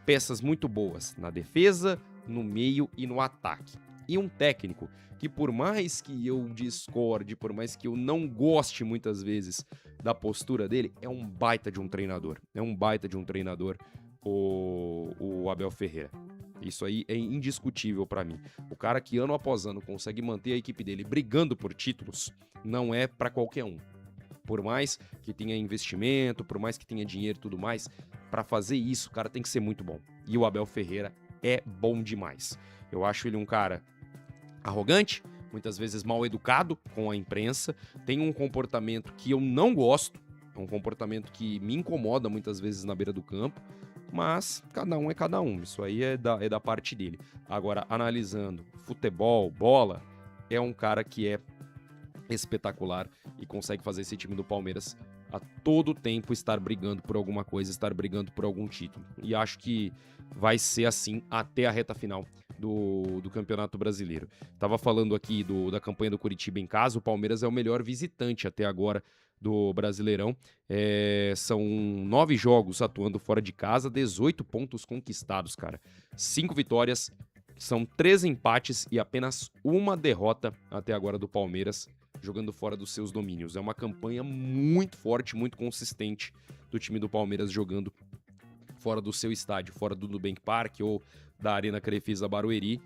peças muito boas na defesa, no meio e no ataque. E um técnico que, por mais que eu discorde, por mais que eu não goste muitas vezes da postura dele, é um baita de um treinador. É um baita de um treinador, o Abel Ferreira. Isso aí é indiscutível pra mim. O cara que ano após ano consegue manter a equipe dele brigando por títulos, não é pra qualquer um. Por mais que tenha investimento, por mais que tenha dinheiro e tudo mais, pra fazer isso, o cara tem que ser muito bom. E o Abel Ferreira é bom demais. Eu acho ele um cara arrogante, muitas vezes mal educado com a imprensa, tem um comportamento que eu não gosto, é um comportamento que me incomoda muitas vezes na beira do campo, mas cada um é cada um, isso aí é da parte dele. Agora, analisando futebol, bola, é um cara que é espetacular e consegue fazer esse time do Palmeiras a todo tempo estar brigando por alguma coisa, estar brigando por algum título. E acho que vai ser assim até a reta final do Campeonato Brasileiro. Tava falando aqui da campanha do Coritiba em casa, o Palmeiras é o melhor visitante até agora do Brasileirão. São 9 jogos atuando fora de casa, 18 pontos conquistados, cara. 5 vitórias, são 3 empates e apenas uma derrota até agora do Palmeiras, jogando fora dos seus domínios. É uma campanha muito forte, muito consistente do time do Palmeiras jogando fora do seu estádio, fora do Nubank Park ou da Arena Crefisa Barueri.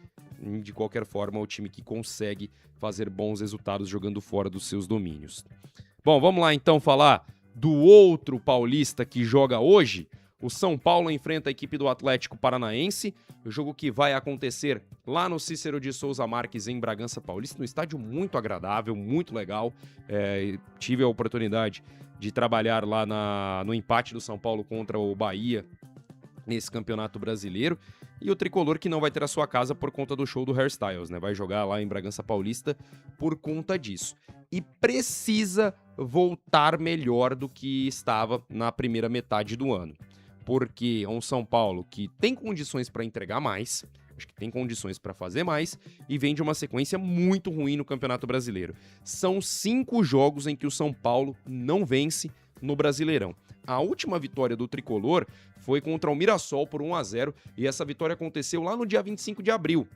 De qualquer forma, é o time que consegue fazer bons resultados jogando fora dos seus domínios. Bom, vamos lá então falar do outro paulista que joga hoje. O São Paulo enfrenta a equipe do Atlético Paranaense, o jogo que vai acontecer lá no Cícero de Souza Marques, em Bragança Paulista, num estádio muito agradável, muito legal. Tive a oportunidade de trabalhar lá no empate do São Paulo contra o Bahia nesse Campeonato Brasileiro. E o Tricolor que não vai ter a sua casa por conta do show do Hairstyles, né? Vai jogar lá em Bragança Paulista por conta disso. E precisa voltar melhor do que estava na primeira metade do ano. Porque é um São Paulo que tem condições para entregar mais, acho que tem condições para fazer mais, e vem de uma sequência muito ruim no Campeonato Brasileiro. São 5 jogos em que o São Paulo não vence no Brasileirão. A última vitória do Tricolor foi contra o Mirassol por 1-0, e essa vitória aconteceu lá no dia 25 de abril.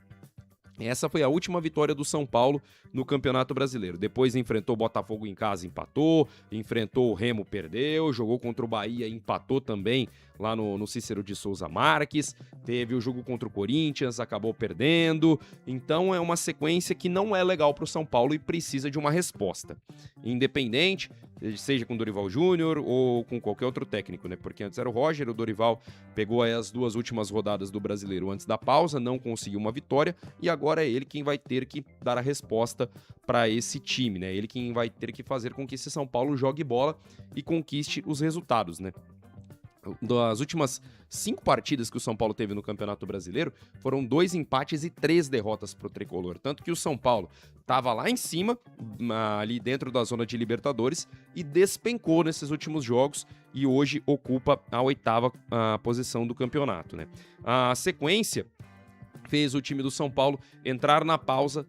Essa foi a última vitória do São Paulo no Campeonato Brasileiro. Depois enfrentou o Botafogo em casa, empatou, enfrentou o Remo, perdeu, jogou contra o Bahia, empatou também lá no Cícero de Souza Marques, teve o jogo contra o Corinthians, acabou perdendo. Então é uma sequência que não é legal para o São Paulo e precisa de uma resposta. Independente, seja com o Dorival Júnior ou com qualquer outro técnico, né? Porque antes era o Roger, o Dorival pegou aí as 2 últimas rodadas do Brasileiro antes da pausa, não conseguiu uma vitória, e agora é ele quem vai ter que dar a resposta para esse time, né? Ele quem vai ter que fazer com que esse São Paulo jogue bola e conquiste os resultados, né? Das últimas 5 partidas que o São Paulo teve no Campeonato Brasileiro, foram 2 empates e 3 derrotas para o Tricolor. Tanto que o São Paulo estava lá em cima, ali dentro da zona de Libertadores, e despencou nesses últimos jogos e hoje ocupa a 8ª posição do campeonato, né? A sequência fez o time do São Paulo entrar na pausa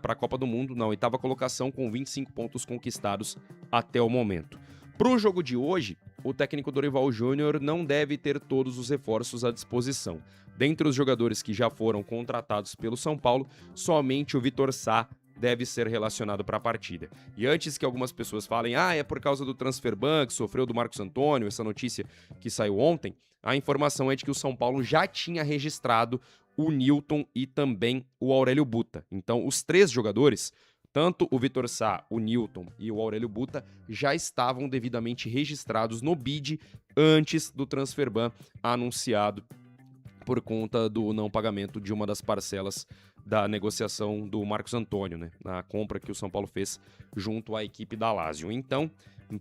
para a Copa do Mundo, na 8ª colocação, com 25 pontos conquistados até o momento. Para o jogo de hoje, o técnico Dorival Júnior não deve ter todos os reforços à disposição. Dentre os jogadores que já foram contratados pelo São Paulo, somente o Vitor Sá deve ser relacionado para a partida. E antes que algumas pessoas falem, é por causa do transfer ban que sofreu do Marcos Antônio, essa notícia que saiu ontem, a informação é de que o São Paulo já tinha registrado o Nilton e também o Aurélio Buta. Então, os 3 jogadores, tanto o Vitor Sá, o Nilton e o Aurélio Buta, já estavam devidamente registrados no BID antes do transfer ban anunciado por conta do não pagamento de uma das parcelas da negociação do Marcos Antônio, né? Na compra que o São Paulo fez junto à equipe da Lazio. Então,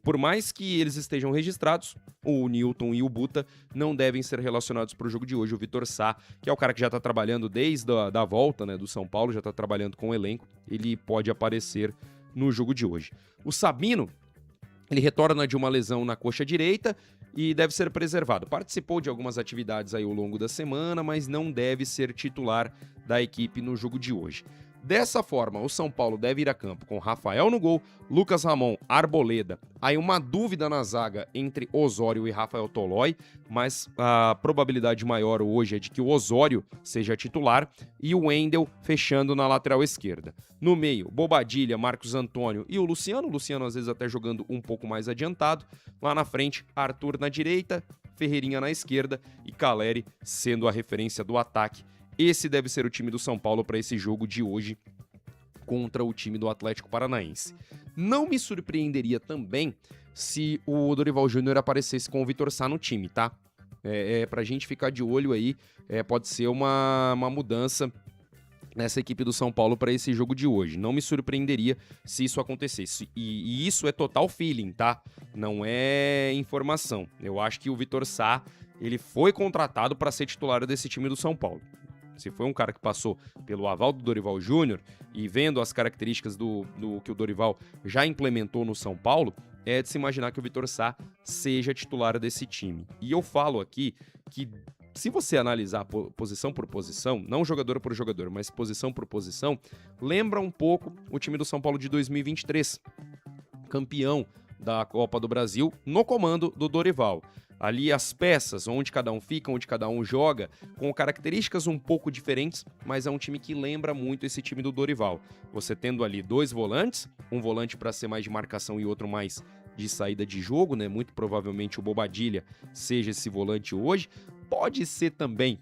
por mais que eles estejam registrados, o Nilton e o Buta não devem ser relacionados para o jogo de hoje. O Vitor Sá, que é o cara que já está trabalhando desde a volta, né, do São Paulo, já está trabalhando com o elenco, ele pode aparecer no jogo de hoje. O Sabino, ele retorna de uma lesão na coxa direita e deve ser preservado. Participou de algumas atividades aí ao longo da semana, mas não deve ser titular da equipe no jogo de hoje. Dessa forma, o São Paulo deve ir a campo com Rafael no gol, Lucas Ramon, Arboleda. Aí uma dúvida na zaga entre Osório e Rafael Tolói, mas a probabilidade maior hoje é de que o Osório seja titular e o Wendel fechando na lateral esquerda. No meio, Bobadilha, Marcos Antônio e o Luciano às vezes até jogando um pouco mais adiantado. Lá na frente, Arthur na direita, Ferreirinha na esquerda e Caleri sendo a referência do ataque. Esse deve ser o time do São Paulo para esse jogo de hoje contra o time do Atlético Paranaense. Não me surpreenderia também se o Dorival Júnior aparecesse com o Vitor Sá no time, tá? Pra gente ficar de olho aí, pode ser uma mudança nessa equipe do São Paulo para esse jogo de hoje. Não me surpreenderia se isso acontecesse. E isso é total feeling, tá? Não é informação. Eu acho que o Vitor Sá, ele foi contratado para ser titular desse time do São Paulo. Se foi um cara que passou pelo aval do Dorival Júnior e vendo as características do que o Dorival já implementou no São Paulo, é de se imaginar que o Vitor Sá seja titular desse time. E eu falo aqui que se você analisar posição por posição, não jogador por jogador, mas posição por posição, lembra um pouco o time do São Paulo de 2023, campeão da Copa do Brasil no comando do Dorival. Ali as peças, onde cada um fica, onde cada um joga, com características um pouco diferentes, mas é um time que lembra muito esse time do Dorival. Você tendo ali 2 volantes, um volante para ser mais de marcação e outro mais de saída de jogo, né? Muito provavelmente o Bobadilla seja esse volante hoje. Pode ser também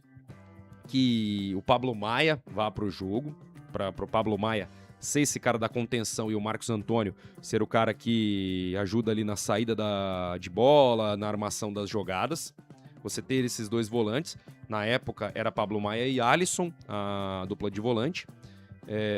que o Pablo Maia vá para o jogo, para o Pablo Maia ser esse cara da contenção e o Marcos Antônio ser o cara que ajuda ali na saída de bola, na armação das jogadas. Você ter esses 2 volantes. Na época era Pablo Maia e Alisson, a dupla de volante.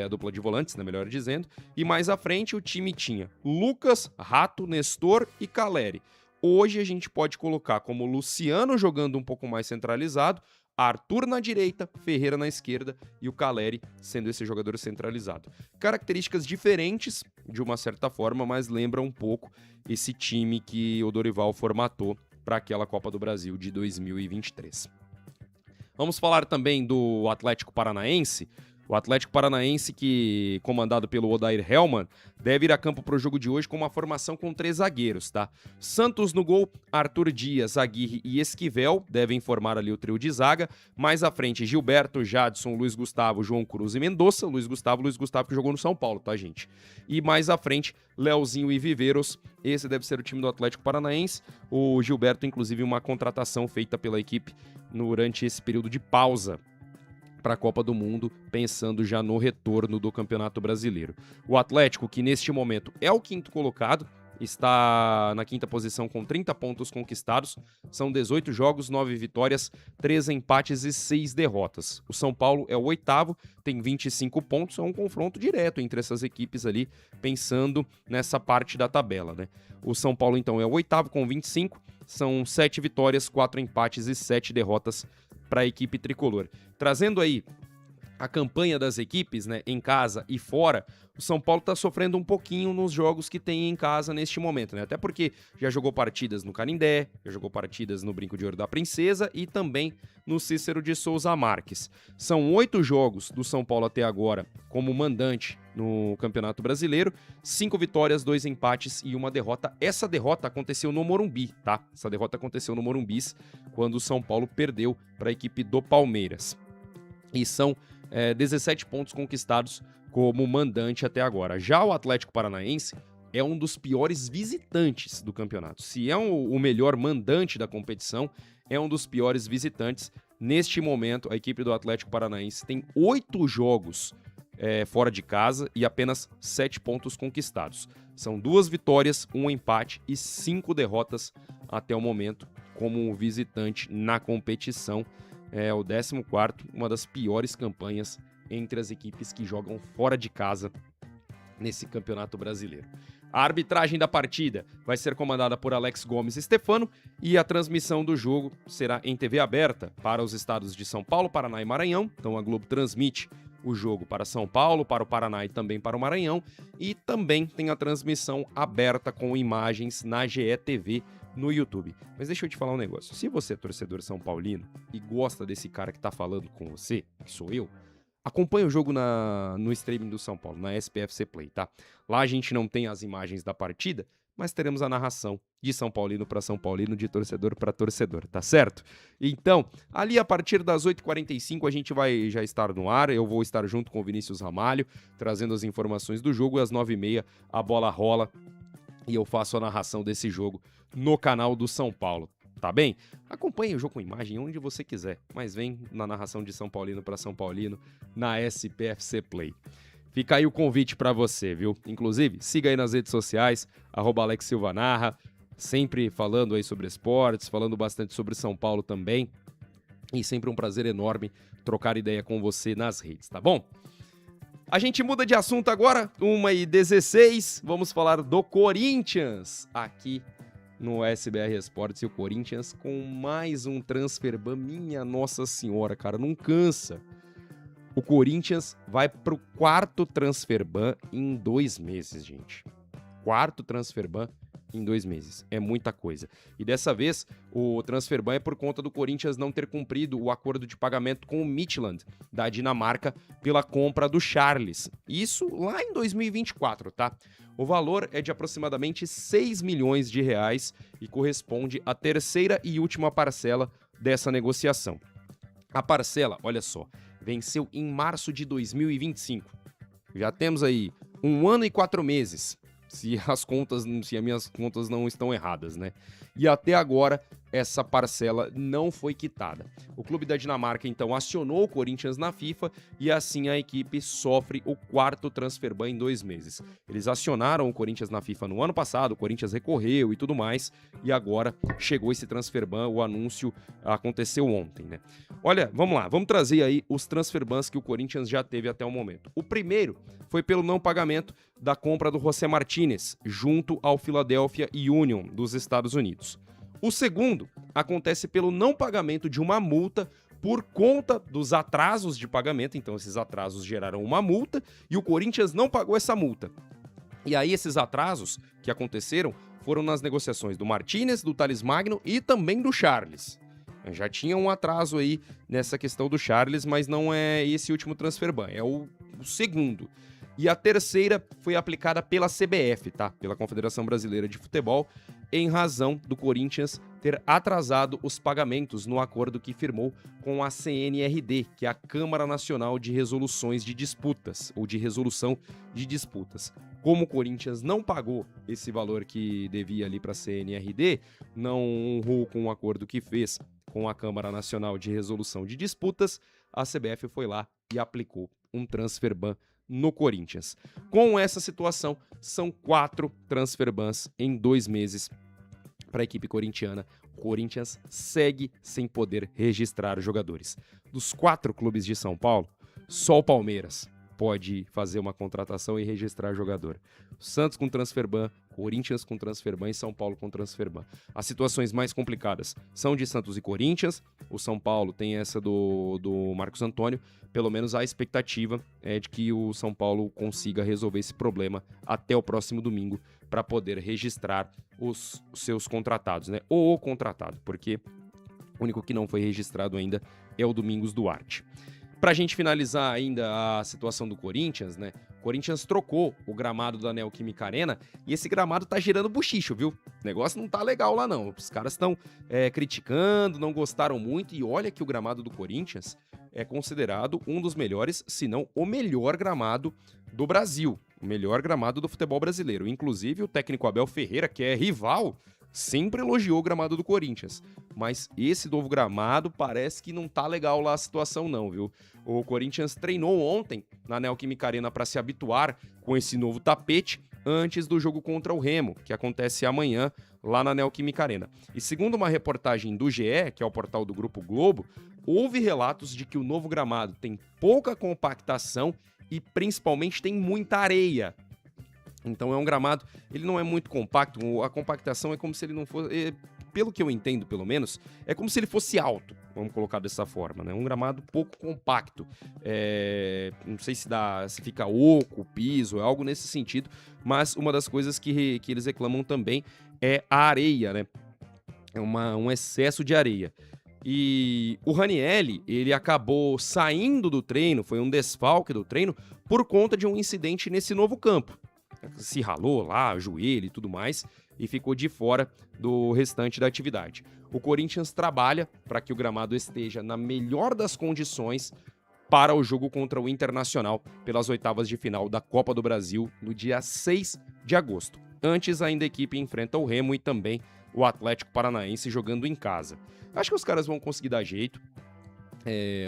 A dupla de volantes, né, melhor dizendo. E mais à frente o time tinha Lucas, Rato, Nestor e Caleri. Hoje a gente pode colocar como Luciano jogando um pouco mais centralizado, Arthur na direita, Ferreira na esquerda e o Caleri sendo esse jogador centralizado. Características diferentes, de uma certa forma, mas lembra um pouco esse time que o Dorival formatou para aquela Copa do Brasil de 2023. Vamos falar também do Atlético Paranaense. O Atlético Paranaense, que comandado pelo Odair Hellmann, deve ir a campo para o jogo de hoje com uma formação com 3 zagueiros, tá? Santos no gol, Arthur Dias, Aguirre e Esquivel devem formar ali o trio de zaga. Mais à frente, Gilberto, Jadson, Luiz Gustavo, João Cruz e Mendonça. Luiz Gustavo que jogou no São Paulo, tá, gente? E mais à frente, Leozinho e Viveiros. Esse deve ser o time do Atlético Paranaense. O Gilberto, inclusive, uma contratação feita pela equipe durante esse período de pausa para a Copa do Mundo, pensando já no retorno do Campeonato Brasileiro. O Atlético, que neste momento é o 5º colocado, está na 5ª posição com 30 pontos conquistados, são 18 jogos, 9 vitórias, 3 empates e 6 derrotas. O São Paulo é o 8º, tem 25 pontos, é um confronto direto entre essas equipes ali, pensando nessa parte da tabela, né? O São Paulo, então, é o 8º com 25, são 7 vitórias, 4 empates e 7 derrotas para a equipe tricolor. Trazendo aí a campanha das equipes, né, em casa e fora, o São Paulo está sofrendo um pouquinho nos jogos que tem em casa neste momento, né? Até porque já jogou partidas no Canindé, já jogou partidas no Brinco de Ouro da Princesa e também no Cícero de Souza Marques. São 8 jogos do São Paulo até agora como mandante no Campeonato Brasileiro, 5 vitórias, 2 empates e 1 derrota. Essa derrota aconteceu no Morumbi, tá? Essa derrota aconteceu no Morumbis, quando o São Paulo perdeu para a equipe do Palmeiras. E são 17 pontos conquistados como mandante até agora. Já o Atlético Paranaense é um dos piores visitantes do campeonato. Se é o melhor mandante da competição, é um dos piores visitantes. Neste momento, a equipe do Atlético Paranaense tem 8 jogos fora de casa e apenas 7 pontos conquistados. São 2 vitórias, 1 empate e 5 derrotas até o momento como visitante na competição. É o 14º, uma das piores campanhas entre as equipes que jogam fora de casa nesse Campeonato Brasileiro. A arbitragem da partida vai ser comandada por Alex Gomes Stefano e a transmissão do jogo será em TV aberta para os estados de São Paulo, Paraná e Maranhão. Então a Globo transmite o jogo para São Paulo, para o Paraná e também para o Maranhão. E também tem a transmissão aberta com imagens na GE TV no YouTube. Mas deixa eu te falar um negócio. Se você é torcedor são paulino e gosta desse cara que tá falando com você, que sou eu, acompanha o jogo no streaming do São Paulo, na SPFC Play, tá? Lá a gente não tem as imagens da partida, mas teremos a narração de São Paulino para São Paulino, de torcedor para torcedor, tá certo? Então, ali a partir das 8h45 a gente vai já estar no ar, eu vou estar junto com o Vinícius Ramalho, trazendo as informações do jogo, e às 9h30 a bola rola e eu faço a narração desse jogo no canal do São Paulo, tá bem? Acompanhe o jogo com imagem onde você quiser, mas vem na narração de São Paulino para São Paulino na SPFC Play. Fica aí o convite para você, viu? Inclusive, siga aí nas redes sociais, @AlexSilvaNarra, sempre falando aí sobre esportes, falando bastante sobre São Paulo também. E sempre um prazer enorme trocar ideia com você nas redes, tá bom? A gente muda de assunto agora, 1h16, vamos falar do Corinthians aqui no SBR Esportes, e o Corinthians com mais um transfer ban, minha nossa senhora, cara, não cansa. O Corinthians vai pro 4º transfer ban em 2 meses, gente. 4º transfer ban em 2 meses. É muita coisa. E dessa vez, o transfer ban é por conta do Corinthians não ter cumprido o acordo de pagamento com o Midtjylland, da Dinamarca, pela compra do Charles. Isso lá em 2024, tá? O valor é de aproximadamente 6 milhões de reais e corresponde à terceira e última parcela dessa negociação. A parcela, olha só, venceu em março de 2025. Já temos aí 1 ano e 4 meses, se as minhas contas não estão erradas, né? E até agora, essa parcela não foi quitada. O clube da Dinamarca, então, acionou o Corinthians na FIFA e assim a equipe sofre o 4º transfer ban em 2 meses. Eles acionaram o Corinthians na FIFA no ano passado, o Corinthians recorreu e tudo mais, e agora chegou esse transfer ban, o anúncio aconteceu ontem, né? Olha, vamos lá, vamos trazer aí os transfer bans que o Corinthians já teve até o momento. O primeiro foi pelo não pagamento da compra do José Martínez, junto ao Philadelphia Union dos Estados Unidos. O segundo acontece pelo não pagamento de uma multa por conta dos atrasos de pagamento. Então, esses atrasos geraram uma multa e o Corinthians não pagou essa multa. E aí, esses atrasos que aconteceram foram nas negociações do Martínez, do Thales Magno e também do Charles. Já tinha um atraso aí nessa questão do Charles, mas não é esse último transfer ban, é o segundo. E a terceira foi aplicada pela CBF, tá? Pela Confederação Brasileira de Futebol, em razão do Corinthians ter atrasado os pagamentos no acordo que firmou com a CNRD, que é a Câmara Nacional de Resoluções de Disputas, ou de Resolução de Disputas. Como o Corinthians não pagou esse valor que devia ali para a CNRD, não honrou com o acordo que fez com a Câmara Nacional de Resolução de Disputas, a CBF foi lá e aplicou um transfer ban no Corinthians. Com essa situação, são 4 transfer bans em 2 meses para a equipe corintiana. O Corinthians segue sem poder registrar jogadores. Dos 4 clubes de São Paulo, só o Palmeiras pode fazer uma contratação e registrar jogador. Santos com transfer ban, Corinthians com transfer ban e São Paulo com transfer ban. As situações mais complicadas são de Santos e Corinthians. O São Paulo tem essa do Marcos Antônio. Pelo menos a expectativa é de que o São Paulo consiga resolver esse problema até o próximo domingo para poder registrar os seus contratados, né? Ou o contratado, porque o único que não foi registrado ainda é o Domingos Duarte. Pra gente finalizar ainda a situação do Corinthians, né? O Corinthians trocou o gramado da Neoquímica Arena e esse gramado tá gerando buchicho, viu? O negócio não tá legal lá não. Os caras estão criticando, não gostaram muito e olha que o gramado do Corinthians é considerado um dos melhores, se não o melhor gramado do Brasil. O melhor gramado do futebol brasileiro. Inclusive o técnico Abel Ferreira, que é rival, sempre elogiou o gramado do Corinthians, mas esse novo gramado parece que não tá legal lá a situação não, viu? O Corinthians treinou ontem na Neoquímica Arena para se habituar com esse novo tapete antes do jogo contra o Remo, que acontece amanhã lá na Neoquímica Arena. E segundo uma reportagem do GE, que é o portal do Grupo Globo, houve relatos de que o novo gramado tem pouca compactação e principalmente tem muita areia. Então é um gramado, ele não é muito compacto, a compactação é como se ele não fosse, pelo que eu entendo pelo menos, é como se ele fosse alto, vamos colocar dessa forma, né? Um gramado pouco compacto, não sei se fica oco o piso, é algo nesse sentido, mas uma das coisas que eles reclamam também é a areia, né? É um excesso de areia. E o Ranieri, ele acabou saindo do treino, foi um desfalque do treino, por conta de um incidente nesse novo campo. Se ralou lá, joelho e tudo mais, e ficou de fora do restante da atividade. O Corinthians trabalha para que o gramado esteja na melhor das condições para o jogo contra o Internacional pelas oitavas de final da Copa do Brasil no dia 6 de agosto. Antes, ainda a equipe enfrenta o Remo e também o Atlético Paranaense jogando em casa. Acho que os caras vão conseguir dar jeito.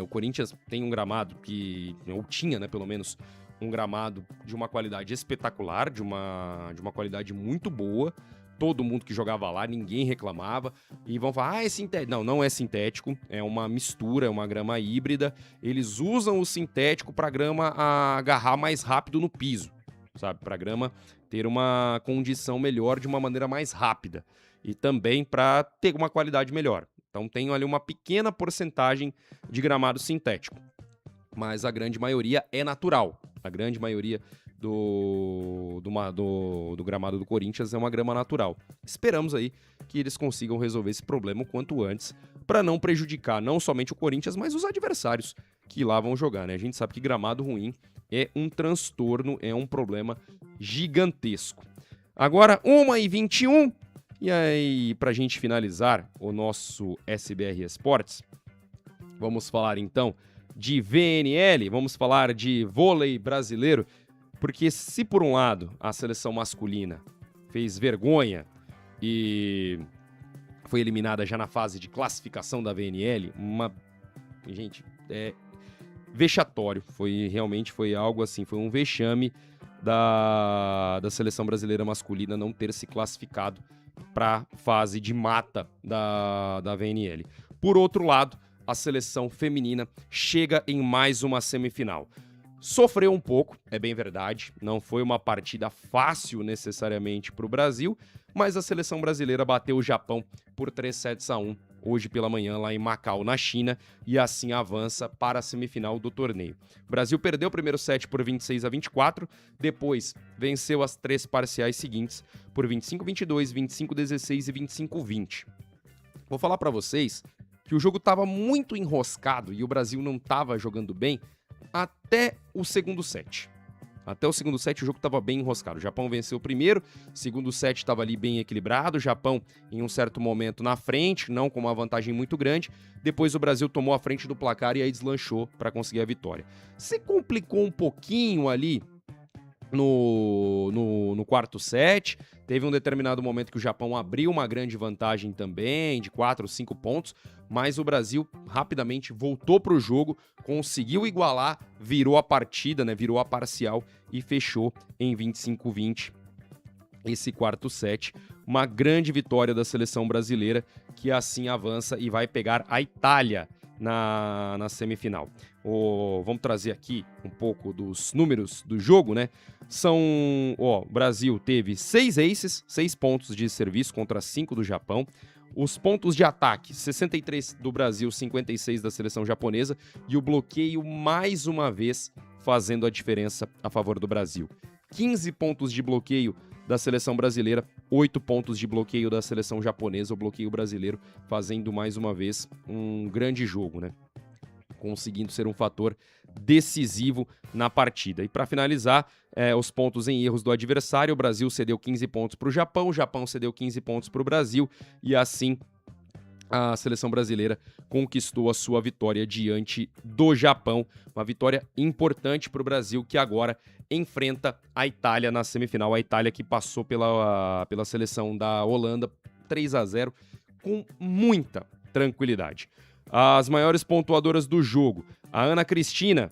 O Corinthians tem um gramado que, ou tinha, né, pelo menos, um gramado de uma qualidade espetacular, de uma qualidade muito boa. Todo mundo que jogava lá, ninguém reclamava. E vão falar, é sintético. Não, não é sintético. É uma mistura, é uma grama híbrida. Eles usam o sintético para a grama agarrar mais rápido no piso, sabe? Para a grama ter uma condição melhor de uma maneira mais rápida. E também para ter uma qualidade melhor. Então tem ali uma pequena porcentagem de gramado sintético. Mas a grande maioria é natural. A grande maioria do gramado do Corinthians é uma grama natural. Esperamos aí que eles consigam resolver esse problema o quanto antes, para não prejudicar não somente o Corinthians, mas os adversários que lá vão jogar, né? A gente sabe que gramado ruim é um transtorno, é um problema gigantesco. Agora, 1h21, e aí, pra gente finalizar o nosso SBR Esportes, vamos falar então de VNL, vamos falar de vôlei brasileiro, porque se por um lado a seleção masculina fez vergonha e foi eliminada já na fase de classificação da VNL, gente, vexatório, foi algo assim, foi um vexame da seleção brasileira masculina não ter se classificado para a fase de mata da VNL. Por outro lado, a seleção feminina chega em mais uma semifinal. Sofreu um pouco, é bem verdade, não foi uma partida fácil necessariamente para o Brasil, mas a seleção brasileira bateu o Japão por 3-1 hoje pela manhã lá em Macau, na China, e assim avança para a semifinal do torneio. O Brasil perdeu o primeiro set por 26-24, depois venceu as 3 parciais seguintes por 25-22, 25-16 e 25-20. Vou falar para vocês que o jogo estava muito enroscado e o Brasil não estava jogando bem até o segundo set. Até o segundo set o jogo estava bem enroscado. O Japão venceu o primeiro, o segundo set estava ali bem equilibrado, o Japão em um certo momento na frente, não com uma vantagem muito grande. Depois o Brasil tomou a frente do placar e aí deslanchou para conseguir a vitória. Se complicou um pouquinho ali no quarto set, teve um determinado momento que o Japão abriu uma grande vantagem também, de 4 ou 5 pontos, mas o Brasil rapidamente voltou para o jogo, conseguiu igualar, virou a partida, né, virou a parcial e fechou em 25-20 esse quarto set. Uma grande vitória da seleção brasileira, que assim avança e vai pegar a Itália na semifinal. Vamos trazer aqui um pouco dos números do jogo, né? O Brasil teve 6 aces, 6 pontos de serviço contra 5 do Japão. Os pontos de ataque, 63 do Brasil, 56 da seleção japonesa. E o bloqueio, mais uma vez, fazendo a diferença a favor do Brasil. 15 pontos de bloqueio da seleção brasileira, 8 pontos de bloqueio da seleção japonesa, o bloqueio brasileiro fazendo mais uma vez um grande jogo, né? Conseguindo ser um fator decisivo na partida. E para finalizar, os pontos em erros do adversário, o Brasil cedeu 15 pontos para o Japão cedeu 15 pontos para o Brasil, e assim a seleção brasileira conquistou a sua vitória diante do Japão. Uma vitória importante para o Brasil, que agora enfrenta a Itália na semifinal. A Itália que passou pela seleção da Holanda 3-0 com muita tranquilidade. As maiores pontuadoras do jogo. A Ana Cristina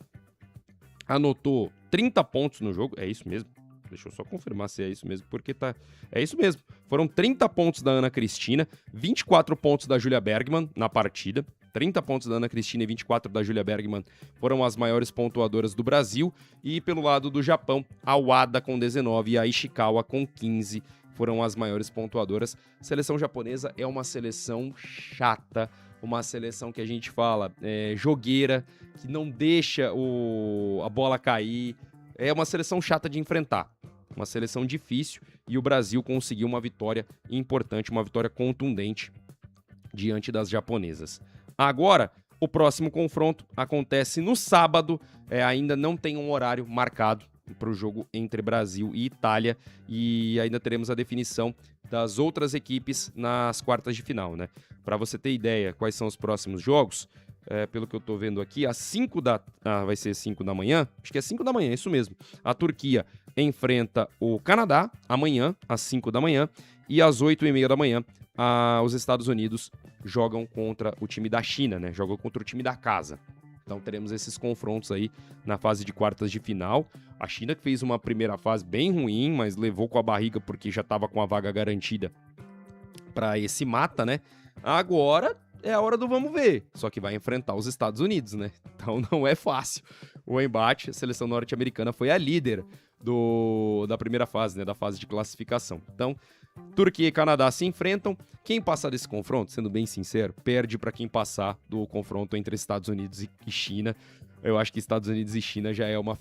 anotou 30 pontos no jogo. É isso mesmo? Deixa eu só confirmar se é isso mesmo, porque tá... É isso mesmo. Foram 30 pontos da Ana Cristina, 24 pontos da Julia Bergman na partida. 30 pontos da Ana Cristina e 24 da Julia Bergman foram as maiores pontuadoras do Brasil. E pelo lado do Japão, a Wada com 19 e a Ishikawa com 15 foram as maiores pontuadoras. A seleção japonesa é uma seleção chata, uma seleção que a gente fala jogueira, que não deixa a bola cair. É uma seleção chata de enfrentar, uma seleção difícil, e o Brasil conseguiu uma vitória importante, uma vitória contundente diante das japonesas. Agora, o próximo confronto acontece no sábado, ainda não tem um horário marcado para o jogo entre Brasil e Itália, e ainda teremos a definição das outras equipes nas quartas de final, né? Para você ter ideia quais são os próximos jogos, pelo que eu tô vendo aqui, vai ser 5 da manhã? Acho que é 5 da manhã, isso mesmo. A Turquia enfrenta o Canadá amanhã, às 5 da manhã, e às 8h30 da manhã, os Estados Unidos jogam contra o time da China, né? Jogam contra o time da casa. Então teremos esses confrontos aí na fase de quartas de final. A China que fez uma primeira fase bem ruim, mas levou com a barriga porque já estava com a vaga garantida para esse mata, né? Agora é a hora do vamos ver, só que vai enfrentar os Estados Unidos, né? Então não é fácil o embate. A seleção norte-americana foi a líder da primeira fase, né? Da fase de classificação. Então, Turquia e Canadá se enfrentam. Quem passar desse confronto, sendo bem sincero, perde para quem passar do confronto entre Estados Unidos e China. eu acho que Estados Unidos e China já é uma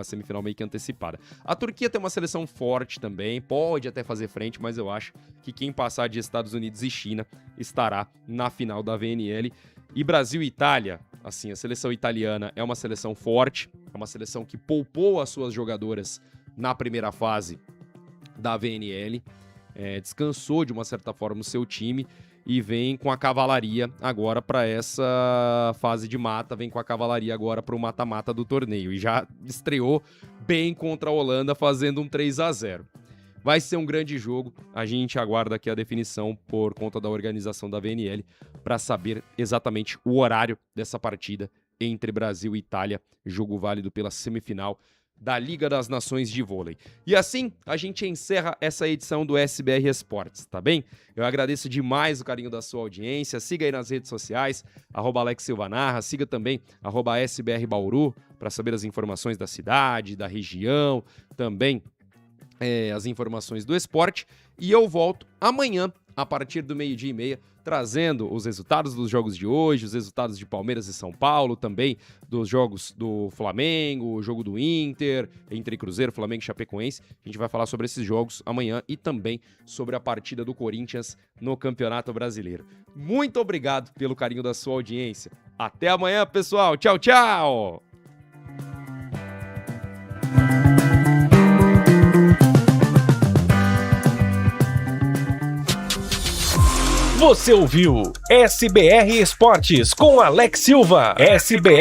semifinal meio que antecipada. A Turquia tem uma seleção forte também, pode até fazer frente, mas eu acho que quem passar de Estados Unidos e China estará na final da VNL. E Brasil e Itália, assim, a seleção italiana é uma seleção forte, é uma seleção que poupou as suas jogadoras na primeira fase da VNL, descansou de uma certa forma o seu time e vem com a cavalaria agora para essa fase de mata, vem com a cavalaria agora para o mata-mata do torneio e já estreou bem contra a Holanda fazendo um 3-0. Vai ser um grande jogo, a gente aguarda aqui a definição por conta da organização da VNL para saber exatamente o horário dessa partida entre Brasil e Itália, jogo válido pela semifinal da Liga das Nações de Vôlei. E assim, a gente encerra essa edição do SBR Esportes, tá bem? Eu agradeço demais o carinho da sua audiência, siga aí nas redes sociais, @AlexSilvaNarra, siga também @SBRBauru, para saber as informações da cidade, da região, também as informações do esporte. E eu volto amanhã, a partir do 12:30, trazendo os resultados dos jogos de hoje, os resultados de Palmeiras e São Paulo, também dos jogos do Flamengo, o jogo do Inter, entre Cruzeiro, Flamengo e Chapecoense. A gente vai falar sobre esses jogos amanhã e também sobre a partida do Corinthians no Campeonato Brasileiro. Muito obrigado pelo carinho da sua audiência. Até amanhã, pessoal. Tchau, tchau! Você ouviu SBR Esportes com Alex Silva. SBR